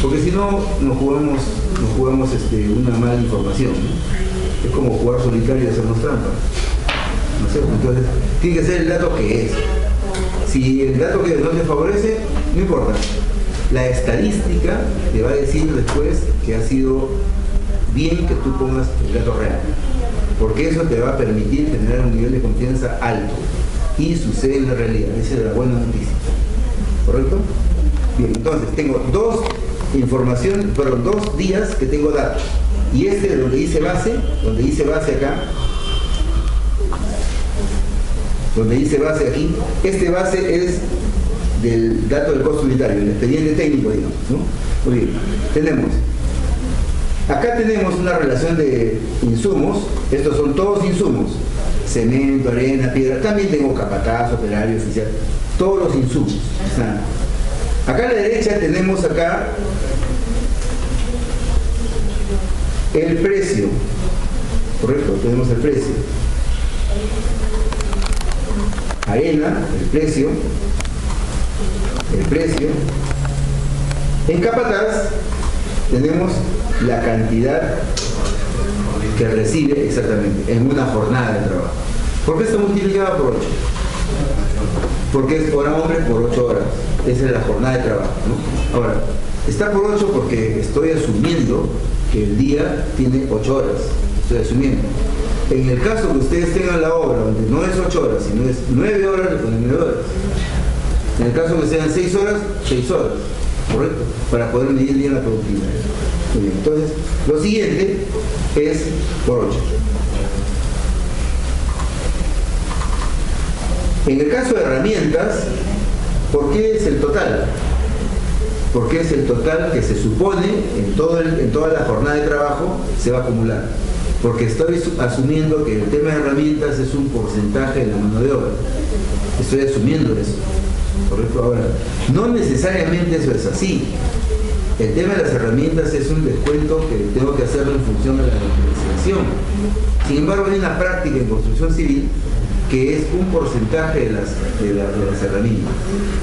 porque si no nos jugamos una mala información, ¿no? Es como jugar solitario y hacernos trampa, ¿no es cierto? Entonces tiene que ser el dato que es. Si el dato que no te favorece, no importa, la estadística te va a decir después que ha sido bien que tú pongas el dato real, porque eso te va a permitir generar un nivel de confianza alto y sucede en la realidad. Esa es la buena noticia. ¿Correcto? Bien, entonces tengo dos días que tengo datos, y donde dice base acá, donde dice base aquí, este base es del dato del costo unitario, el expediente técnico, digamos, ¿no? Muy bien, acá tenemos una relación de insumos. Estos son todos insumos: cemento, arena, piedra. También tengo capataz, operario, oficial, todos los insumos. Acá a la derecha tenemos acá el precio. Correcto, tenemos el precio. Arena, el precio. En capataz tenemos la cantidad que recibe exactamente en una jornada de trabajo. ¿Por qué está multiplicada por 8? Porque es hora hombre por 8 horas. Esa es la jornada de trabajo, ¿no? Ahora, está por 8 porque estoy asumiendo que el día tiene 8 horas. Estoy asumiendo. En el caso que ustedes tengan la obra donde no es 8 horas, sino es 9 horas, le ponen 9 horas. En el caso que sean 6 horas, 6 horas. ¿Correcto? Para poder medir bien la productividad. Muy bien. Entonces, lo siguiente es por 8. En el caso de herramientas, ¿por qué es el total? Porque es el total que se supone en toda la jornada de trabajo se va a acumular. Porque estoy asumiendo que el tema de herramientas es un porcentaje de la mano de obra. Estoy asumiendo eso. ¿Correcto? Ahora, no necesariamente eso es así. El tema de las herramientas es un descuento que tengo que hacerlo en función de la depreciación. Sin embargo, hay una práctica en construcción civil que es un porcentaje de las herramientas.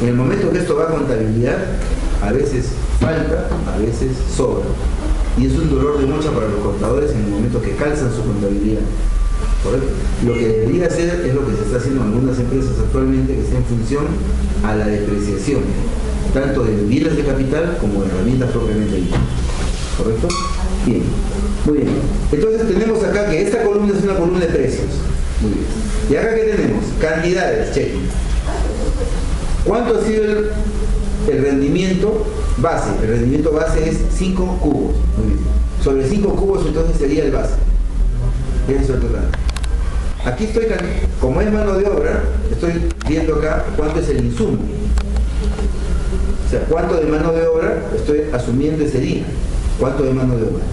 En el momento que esto va a contabilidad, a veces falta, a veces sobra. Y es un dolor de mocha para los contadores en el momento que calzan su contabilidad. ¿Correcto? Lo que debería hacer es lo que se está haciendo en algunas empresas actualmente, que está en función a la depreciación, tanto de bienes de capital como de herramientas propiamente dichas. ¿Correcto? Bien, muy bien. Entonces tenemos acá que esta columna es una columna de precios. Muy bien. ¿Y acá qué tenemos? Cantidades, check. ¿Cuánto ha sido el rendimiento base? El rendimiento base es 5 cubos. Muy bien. Sobre 5 cubos entonces sería el base. Eso es el total. Aquí estoy, como es mano de obra, estoy viendo acá cuánto es el insumo. O sea, cuánto de mano de obra estoy asumiendo ese día. ¿Cuánto de mano de obra?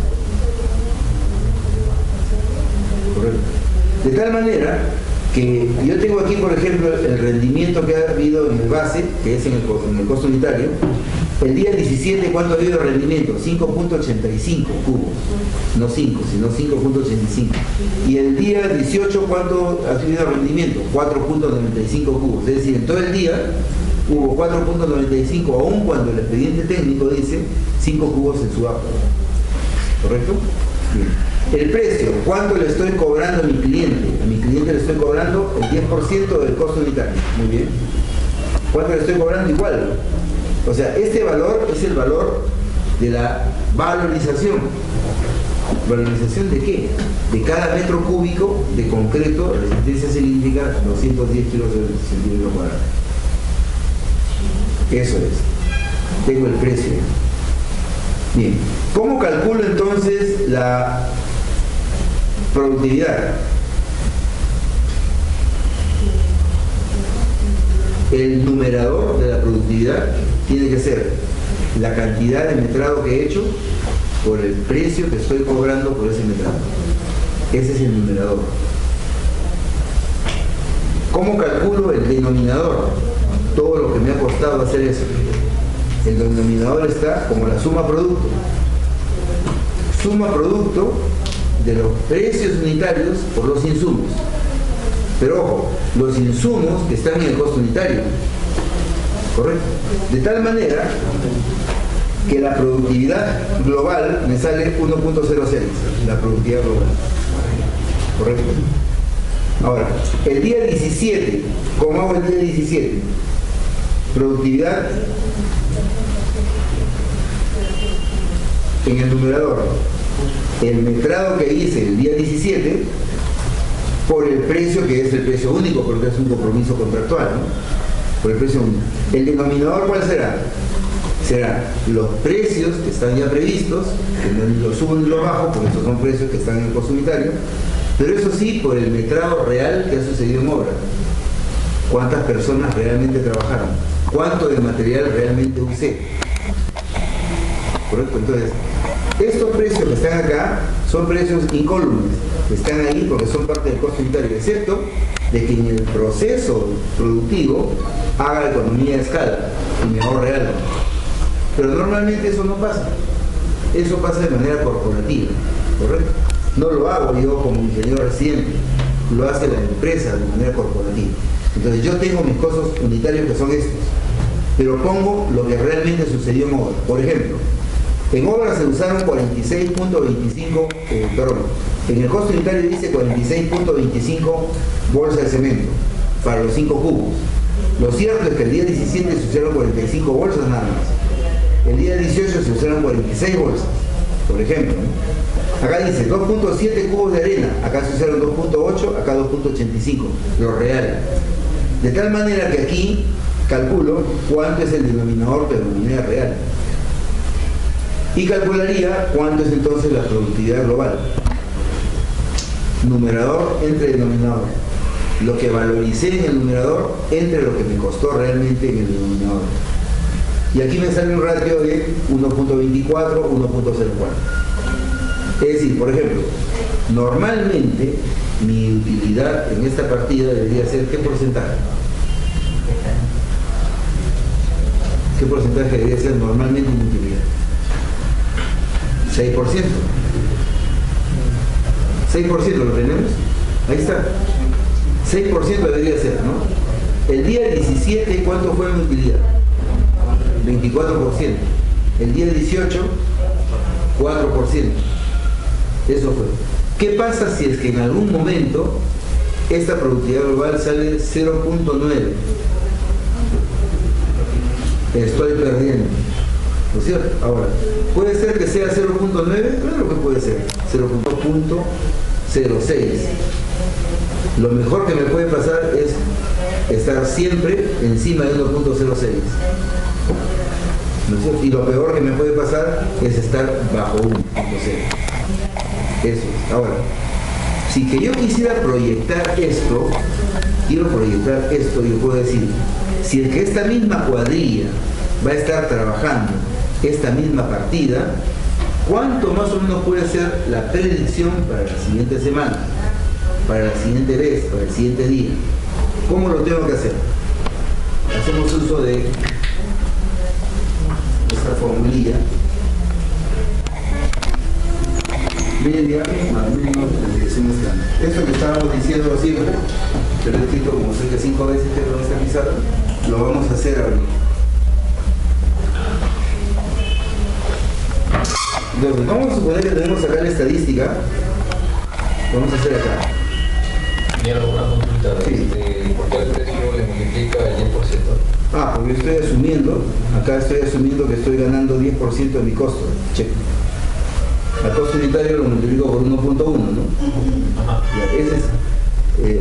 Correcto. De tal manera que yo tengo aquí, por ejemplo, el rendimiento que ha habido en el base, que es en el costo unitario. El día 17, ¿cuánto ha habido de rendimiento? 5.85 cubos. No 5, sino 5.85. Y el día 18, ¿cuánto ha habido de rendimiento? 4.95 cubos. Es decir, en todo el día hubo 4.95, aun cuando el expediente técnico dice 5 cubos en su agua. ¿Correcto? Bien. El precio, ¿cuánto le estoy cobrando a mi cliente? A mi cliente le estoy cobrando el 10% del costo unitario. Muy bien. ¿Cuánto le estoy cobrando? Igual. O sea, este valor es el valor de la valorización. ¿Valorización de qué? De cada metro cúbico de concreto, resistencia cilíndrica, 210 kilos de centímetro cuadrado. Eso es. Tengo el precio. Bien. ¿Cómo calculo entonces la productividad? El numerador de la productividad tiene que ser la cantidad de metrado que he hecho por el precio que estoy cobrando por ese metrado. Ese es el numerador. ¿Cómo calculo el denominador? Todo lo que me ha costado hacer eso. El denominador está como la suma producto. Suma producto de los precios unitarios por los insumos. Pero ojo, los insumos que están en el costo unitario. ¿Correcto? De tal manera que la productividad global me sale 1.06, la productividad global. ¿Correcto? Ahora, el día 17, ¿cómo hago el día 17? Productividad en el numerador. El metrado que hice el día 17 por el precio que es el precio único, porque es un compromiso contractual, ¿no? Por el precio único. ¿El denominador cuál será? Serán los precios que están ya previstos, que no los subo ni los bajo, porque estos son precios que están en el costo unitario, pero eso sí, por el metrado real que ha sucedido en obra. ¿Cuántas personas realmente trabajaron? ¿Cuánto de material realmente usé? ¿Correcto? Entonces, estos precios que están acá son precios incólumes, que están ahí porque son parte del costo unitario, excepto de que en el proceso productivo haga economía de escala y mejor real. Pero normalmente eso no pasa. Eso pasa de manera corporativa, ¿correcto? No lo hago yo como ingeniero residente, lo hace la empresa de manera corporativa. Entonces yo tengo mis costos unitarios que son estos, pero pongo lo que realmente sucedió en obra. Por ejemplo, en obra se usaron 46.25, en el costo unitario dice 46.25 bolsas de cemento para los 5 cubos. Lo cierto es que el día 17 se usaron 45 bolsas nada más. El día 18 se usaron 46 bolsas, por ejemplo, ¿no? Acá dice 2.7 cubos de arena, acá se usaron 2.8, acá 2.85, lo real. De tal manera que aquí calculo cuánto es el denominador de la unidad real. Y calcularía cuánto es entonces la productividad global. Numerador entre denominador. Lo que valoricé en el numerador entre lo que me costó realmente en el denominador. Y aquí me sale un ratio de 1.24, 1.04. Es decir, por ejemplo, normalmente mi utilidad en esta partida debería ser ¿qué porcentaje? ¿Qué porcentaje debería ser normalmente mi utilidad? 6%. 6% lo tenemos. Ahí está. 6% debería ser, ¿no? El día 17, ¿cuánto fue mi utilidad? 24%. El día 18, 4%. Eso fue. ¿Qué pasa si es que en algún momento esta productividad global sale 0.9? Estoy perdiendo. ¿No es cierto? Ahora, ¿puede ser que sea 0.9? Claro que puede ser. 0.06. Lo mejor que me puede pasar es estar siempre encima de 1.06. ¿No es cierto? Y lo peor que me puede pasar es estar bajo 1.0. Eso es. Ahora, si que yo quisiera proyectar esto, yo puedo decir, si es que esta misma cuadrilla va a estar trabajando esta misma partida, ¿cuánto más o menos puede ser la predicción para la siguiente semana, para la siguiente vez, para el siguiente día? ¿Cómo lo tengo que hacer? Hacemos uso de esta formulilla. Media más menos desviación estándar. Esto que estábamos diciendo siempre, que lo he escrito como cerca de 5 veces que lo esta pizarra, lo vamos a hacer ahora. Entonces, vamos a suponer que tenemos acá la estadística. Vamos a hacer acá.
Tiene alguna consulta.
Sí.
¿Por qué el precio le multiplica el 10%?
Porque estoy asumiendo, acá estoy asumiendo que estoy ganando 10% de mi costo. Check. Al costo unitario lo multiplico por 1.1, ¿no?
Ajá.
Ya, ese es,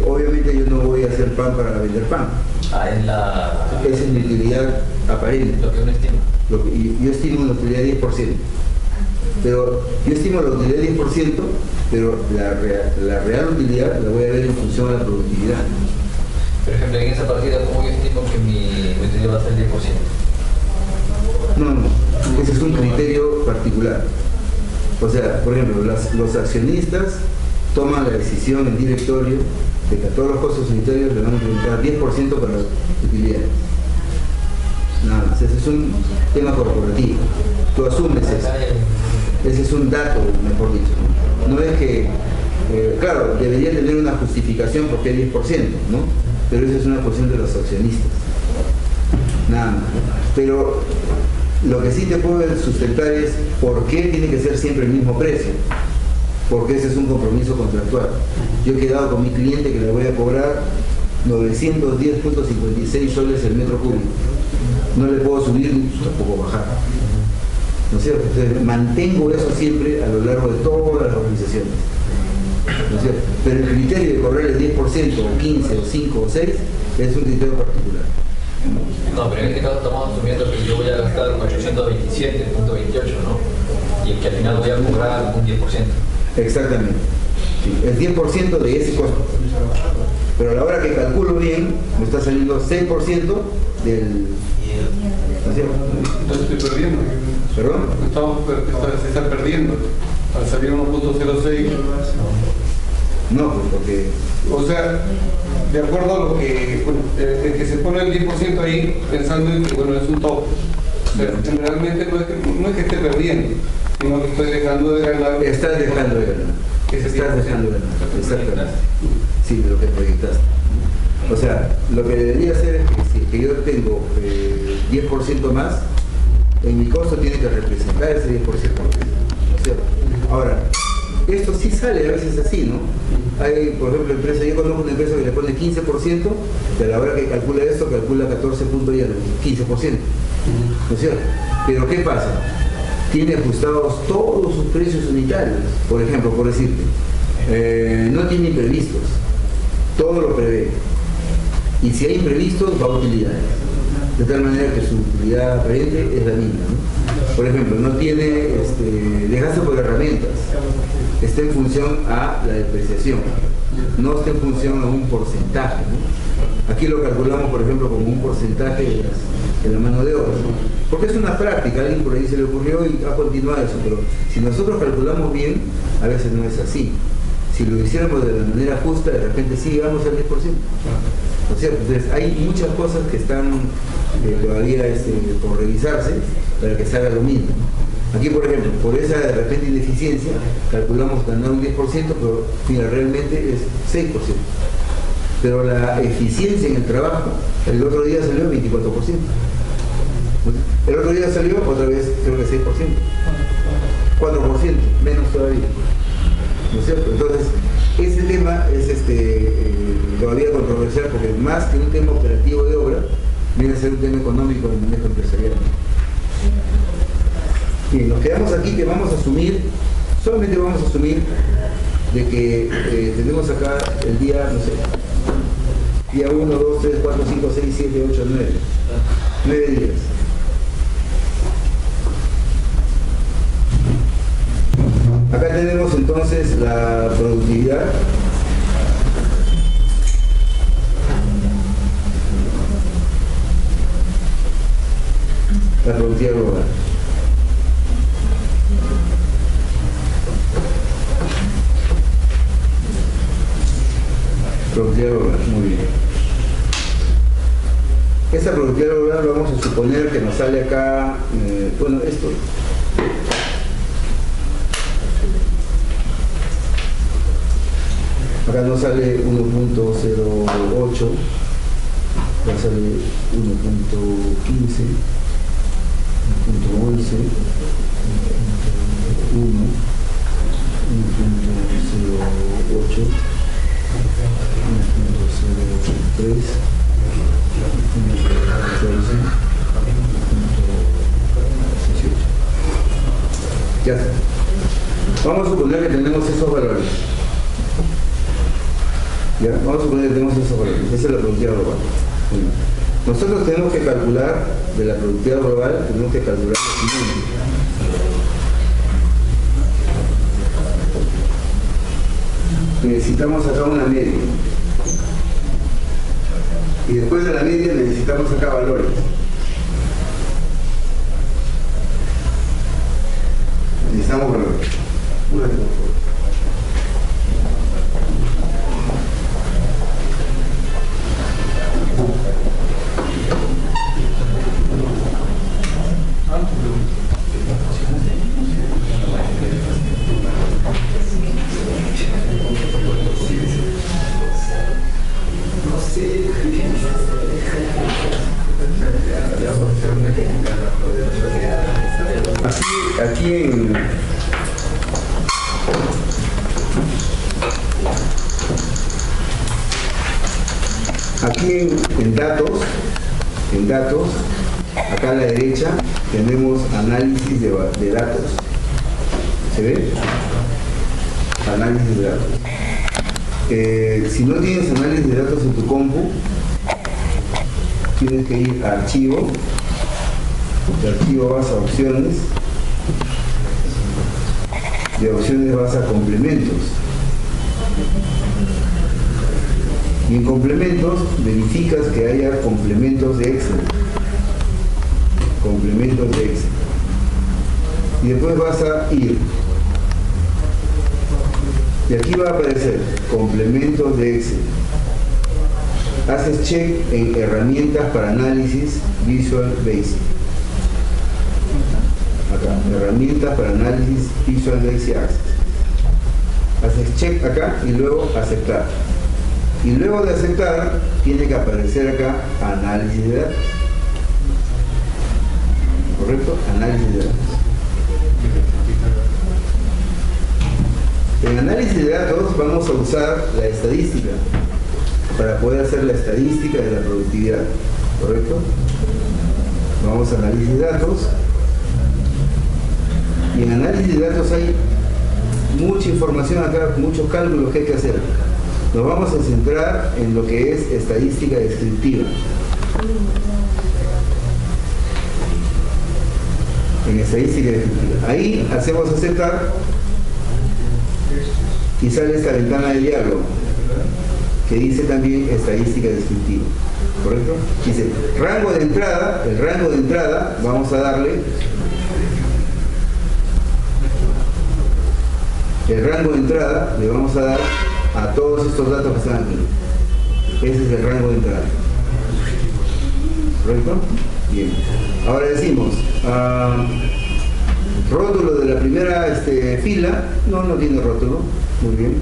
obviamente yo no voy a hacer pan para vender pan.
Es la...
Esa es mi utilidad aparente.
Lo que uno estima.
Yo estimo una utilidad de 10%. Pero yo estimo la utilidad de 10%, pero la real utilidad la voy a ver en función de la productividad.
Por ejemplo, en esa partida, ¿cómo yo estimo que mi utilidad va a ser el 10%?
No, ese es un criterio particular. O sea, por ejemplo, los accionistas toman la decisión en directorio de que a todos los costos unitarios le van a implementar 10% para las utilidades. Nada más, ese es un tema corporativo. Tú asumes eso. Ese es un dato, mejor dicho. No es que, claro, debería tener una justificación porque hay 10%, ¿no? Pero esa es una cuestión de los accionistas. Nada más. Pero lo que sí te puedo sustentar es por qué tiene que ser siempre el mismo precio. Porque ese es un compromiso contractual. Yo he quedado con mi cliente que le voy a cobrar 910.56 soles el metro cúbico. No le puedo subir ni tampoco bajar. ¿No es cierto? Entonces, mantengo eso siempre a lo largo de todas las organizaciones. ¿No es cierto? Pero el criterio de cobrar el 10% o 15 o 5 o 6 es un criterio particular.
No, pero en este caso estamos asumiendo que yo voy a gastar 827.28, ¿no? Y que al final voy a cobrar un 10%.
Exactamente. Sí, el 10% de ese costo. Pero a la hora que calculo bien, me está saliendo 6% del... ¿No es cierto?
Entonces estoy perdiendo.
¿Perdón?
Se está perdiendo. Al salir 1.06.
No, pues porque...
O sea, de acuerdo a lo que, bueno, el que se pone el 10% ahí, pensando en que, bueno, es un top. O sea, generalmente no es que esté perdiendo, sino que estoy dejando de ganar.
Estás dejando de ganar. Estás dejando de ganar. Exactamente. Sí, de lo que proyectaste. O sea, lo que debería hacer es que si yo tengo 10% más, en mi costo tiene que representar ese 10%. ¿No es cierto? Ahora, esto sí sale a veces así, ¿no? Hay, por ejemplo, empresas, yo conozco una empresa que le pone 15%, y a la hora que calcula esto, calcula 14 puntos y 15%. ¿No es cierto? Pero ¿qué pasa? Tiene ajustados todos sus precios unitarios. Por ejemplo, por decirte, no tiene imprevistos, todo lo prevé. Y si hay imprevistos, va a utilidades. De tal manera que su utilidad aparente es la misma, ¿no? Por ejemplo, no tiene de gasto por herramientas, está en función a la depreciación, no está en función a un porcentaje, ¿no? Aquí lo calculamos, por ejemplo, como un porcentaje de la mano de obra, ¿no? Porque es una práctica, a alguien por ahí se le ocurrió y ha continuado eso, pero si nosotros calculamos bien, a veces no es así. Si lo hiciéramos de la manera justa, de repente sí llegamos al 10%. ¿No es cierto? Entonces hay muchas cosas que están todavía por revisarse para que se haga lo mismo. Aquí, por ejemplo, por esa de repente ineficiencia, calculamos ganar un 10%, pero mira, realmente es 6%. Pero la eficiencia en el trabajo, el otro día salió 24%. El otro día salió otra vez, creo que 6%. 4%, menos todavía. ¿No es cierto? Entonces, ese tema es todavía controversial porque más que un tema operativo de obra, viene a ser un tema económico de manejo empresarial. Bien, nos quedamos aquí que vamos a asumir, solamente vamos a asumir de que tenemos acá el día, no sé, día 1, 2, 3, 4, 5, 6, 7, 8, 9. 9 días. Acá tenemos entonces la productividad. La productividad global. Productividad global, muy bien. Esta productividad global vamos a suponer que nos sale acá, bueno, esto. Acá nos sale 1.08, acá sale 1.15, 1.11, Ya está. Vamos a suponer que tenemos esos valores. ¿Ya? Vamos a suponer que tenemos esos valores. Esa es la productividad global. Nosotros tenemos que calcular, de la productividad global, tenemos que calcular lo siguiente. Necesitamos sacar una media. Y después de la media necesitamos sacar valores. Necesitamos valores. Una de Aquí en datos, acá a la derecha tenemos análisis de datos. ¿Se ve? Análisis de datos. Si no tienes análisis de datos en tu compu, tienes que ir a archivo. De archivo vas a opciones. De opciones vas a complementos. Y en complementos verificas que haya complementos de Excel. Complementos de Excel. Y después vas a ir. Y aquí va a aparecer complementos de Excel. Haces check en herramientas para análisis Visual Basic. Acá, herramientas para análisis Visual Basic Access. Haces check acá y luego aceptar. Y luego de aceptar, tiene que aparecer acá análisis de datos. ¿Correcto? Análisis de datos. En análisis de datos vamos a usar la estadística para poder hacer la estadística de la productividad. ¿Correcto? Vamos a análisis de datos. Y en análisis de datos hay mucha información acá, muchos cálculos que hay que hacer. Nos vamos a centrar en lo que es estadística descriptiva. En estadística descriptiva. Ahí hacemos aceptar y sale esta ventana de diálogo que dice también estadística descriptiva. ¿Correcto? Dice rango de entrada, el rango de entrada vamos a darle el rango de entrada le vamos a dar a todos estos datos que están aquí. Ese es el rango de entrada. ¿Correcto? Bien. Ahora decimos, rótulo de la primera fila, no tiene rótulo. Muy bien.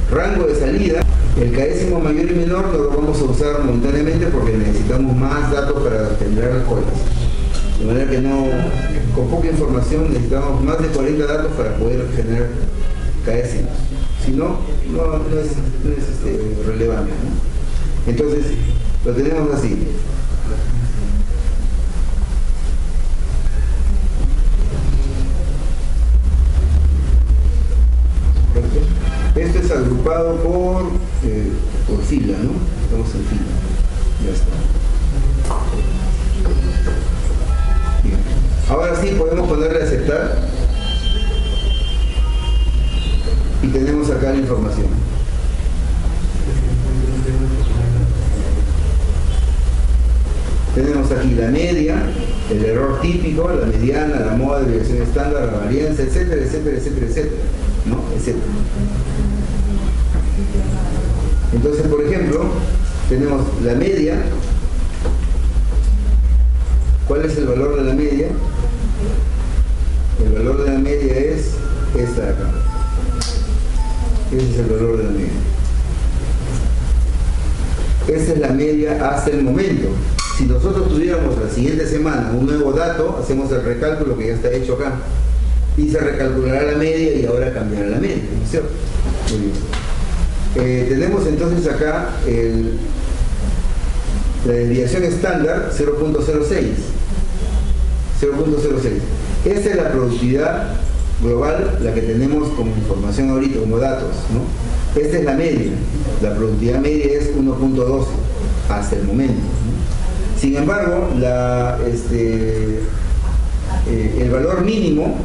Rango de salida, el caécimo mayor y menor no lo vamos a usar momentáneamente porque necesitamos más datos para generar las colas. De manera que con poca información necesitamos más de 40 datos para poder generar caécimos. Si no es relevante, ¿no? Entonces, lo tenemos así. Esto es agrupado por fila, ¿no? Estamos en fila. Ya está. Bien. Ahora sí podemos ponerle a aceptar. Y tenemos acá la información. Tenemos aquí la media, el error típico, la mediana, la moda, la desviación estándar, la varianza, etcétera, etcétera, etcétera, etcétera, ¿no? Etcétera. Entonces, por ejemplo, tenemos la media. ¿Cuál es el valor de la media? El valor de la media es esta de acá. Ese es el valor de la media. Esta es la media hasta el momento. Si nosotros tuviéramos la siguiente semana un nuevo dato, hacemos el recálculo que ya está hecho acá. y se recalculará la media y ahora cambiará la media, ¿no es cierto? Muy bien. Tenemos entonces acá la desviación estándar 0.06. Esta es la productividad global, la que tenemos como información ahorita, como datos, ¿no? Esta es la media. La productividad media es 1.12 hasta el momento, ¿no? Sin embargo, el valor mínimo,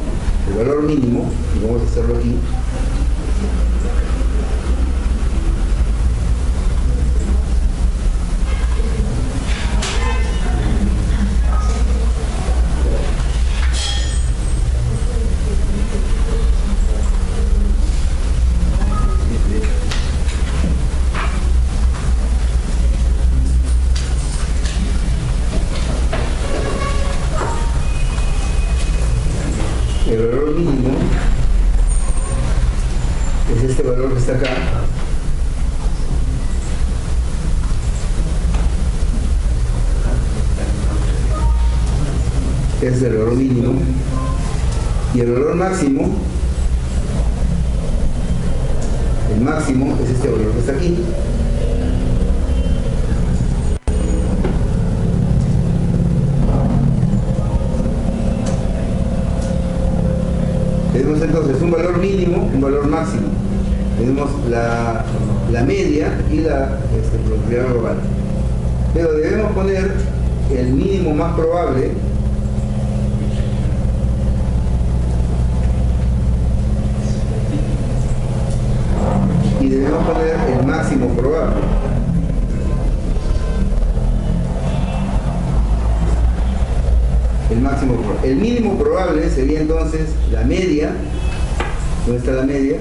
y vamos a hacerlo aquí, el valor mínimo es este valor que está acá, es el valor mínimo, y el valor máximo, el máximo es este valor que está aquí. Tenemos entonces un valor mínimo, un valor máximo. Tenemos la media y la productividad global. Pero debemos poner el mínimo más probable y debemos poner el máximo probable. El máximo probable. El mínimo probable sería entonces la media. ¿Dónde está la media?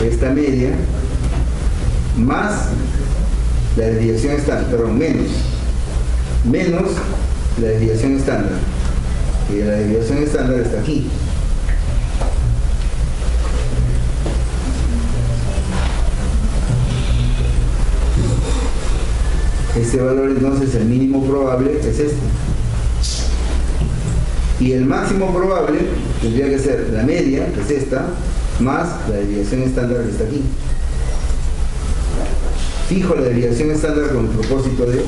Esta media más la desviación estándar, perdón, menos la desviación estándar. Y la desviación estándar está aquí. Este valor entonces, el mínimo probable es este. Y el máximo probable tendría que ser la media, que es esta, más la desviación estándar que está aquí. Fijo la desviación estándar con el propósito de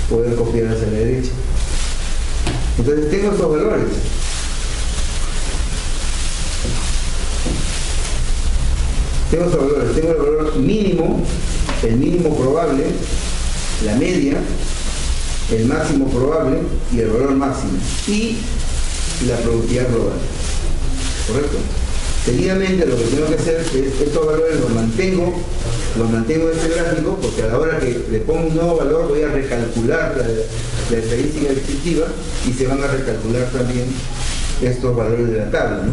poder copiar hacia la derecha. Entonces tengo estos valores. Tengo el valor mínimo, el mínimo probable, la media, el máximo probable y el valor máximo y la productividad global, ¿correcto? Seguidamente lo que tengo que hacer es estos valores los mantengo en este gráfico, porque a la hora que le pongo un nuevo valor voy a recalcular la estadística descriptiva y se van a recalcular también estos valores de la tabla, ¿no?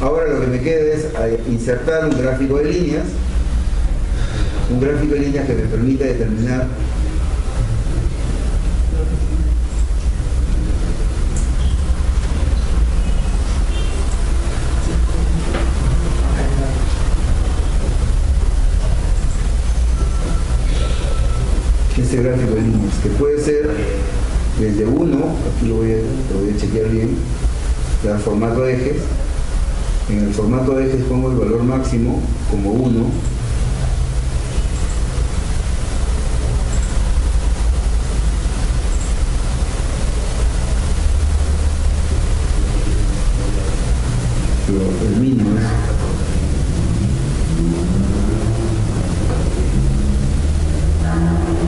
Ahora lo que me queda es insertar un gráfico de líneas que me permita determinar este gráfico de líneas, que puede ser desde 1, aquí lo voy a chequear bien, el formato de ejes. En el formato de ejes pongo el valor máximo como 1,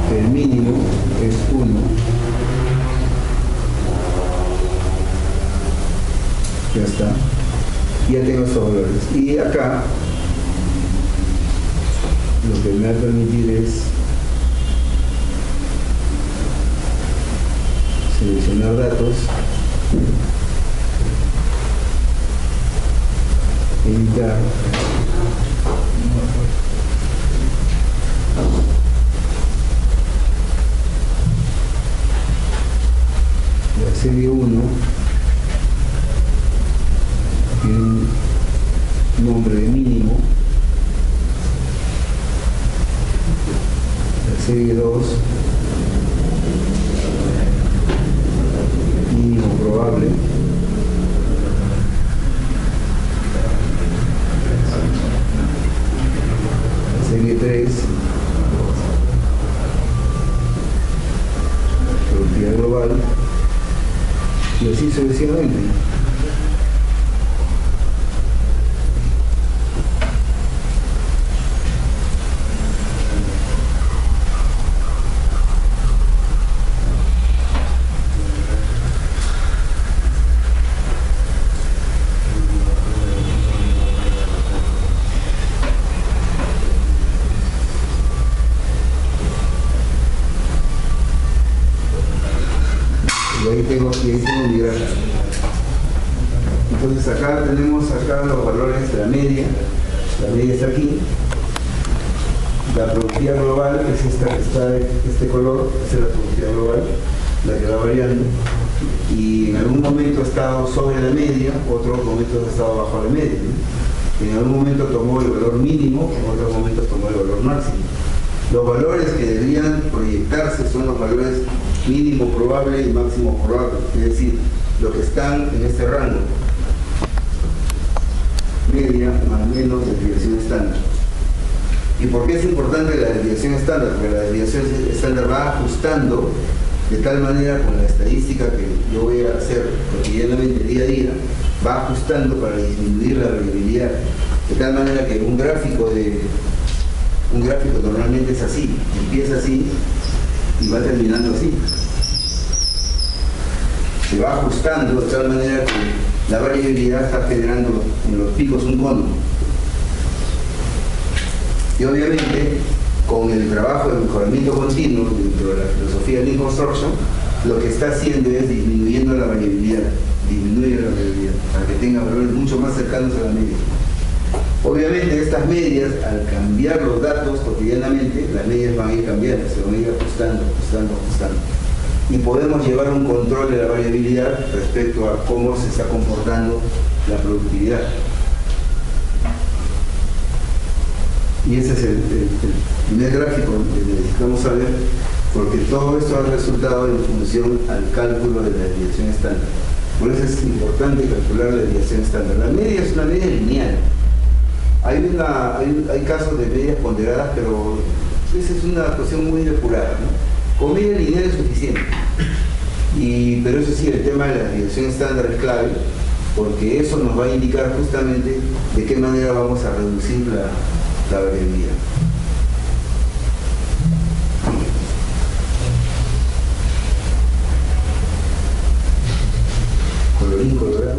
el mínimo es 1. Ya está. Ya tengo estos valores. Y acá lo que me va a permitir es seleccionar datos, editar, la serie 1 tiene un nombre de mínimo, la serie 2 mínimo probable, hicimos migrar. Entonces acá tenemos los valores de la media está aquí, la productividad global es este color, esa es la productividad global, la que va variando, y en algún momento ha estado sobre la media, otros momentos ha estado bajo la media, ¿no? En algún momento tomó el valor mínimo, en otros momentos tomó el valor máximo. Los valores que deberían proyectarse son los valores mínimo probable y máximo probable, es decir, los que están en este rango, media más menos desviación estándar. ¿Y por qué es importante la desviación estándar? Porque la desviación estándar va ajustando de tal manera con la estadística que yo voy a hacer cotidianamente, día a día, va ajustando para disminuir la variabilidad, de tal manera que un gráfico normalmente es así, empieza así y va terminando así. Se va ajustando de tal manera que la variabilidad está generando en los picos un cono. Y obviamente, con el trabajo de mejoramiento continuo dentro de la filosofía de Lean Construction, lo que está haciendo es disminuyendo la variabilidad, para que tenga valores mucho más cercanos a la media. Obviamente estas medias, al cambiar los datos cotidianamente, las medias van a ir cambiando, se van a ir ajustando. Y podemos llevar un control de la variabilidad respecto a cómo se está comportando la productividad. Y ese es el primer gráfico que necesitamos saber, porque todo esto ha resultado en función al cálculo de la desviación estándar. Por eso es importante calcular la desviación estándar. La media es una media lineal. Hay casos de medias ponderadas, pero esa es una cuestión muy depurada, ¿no? Con media lineal es suficiente. Pero eso sí, el tema de la desviación estándar es clave, porque eso nos va a indicar justamente de qué manera vamos a reducir la variabilidad. Colorín colorado.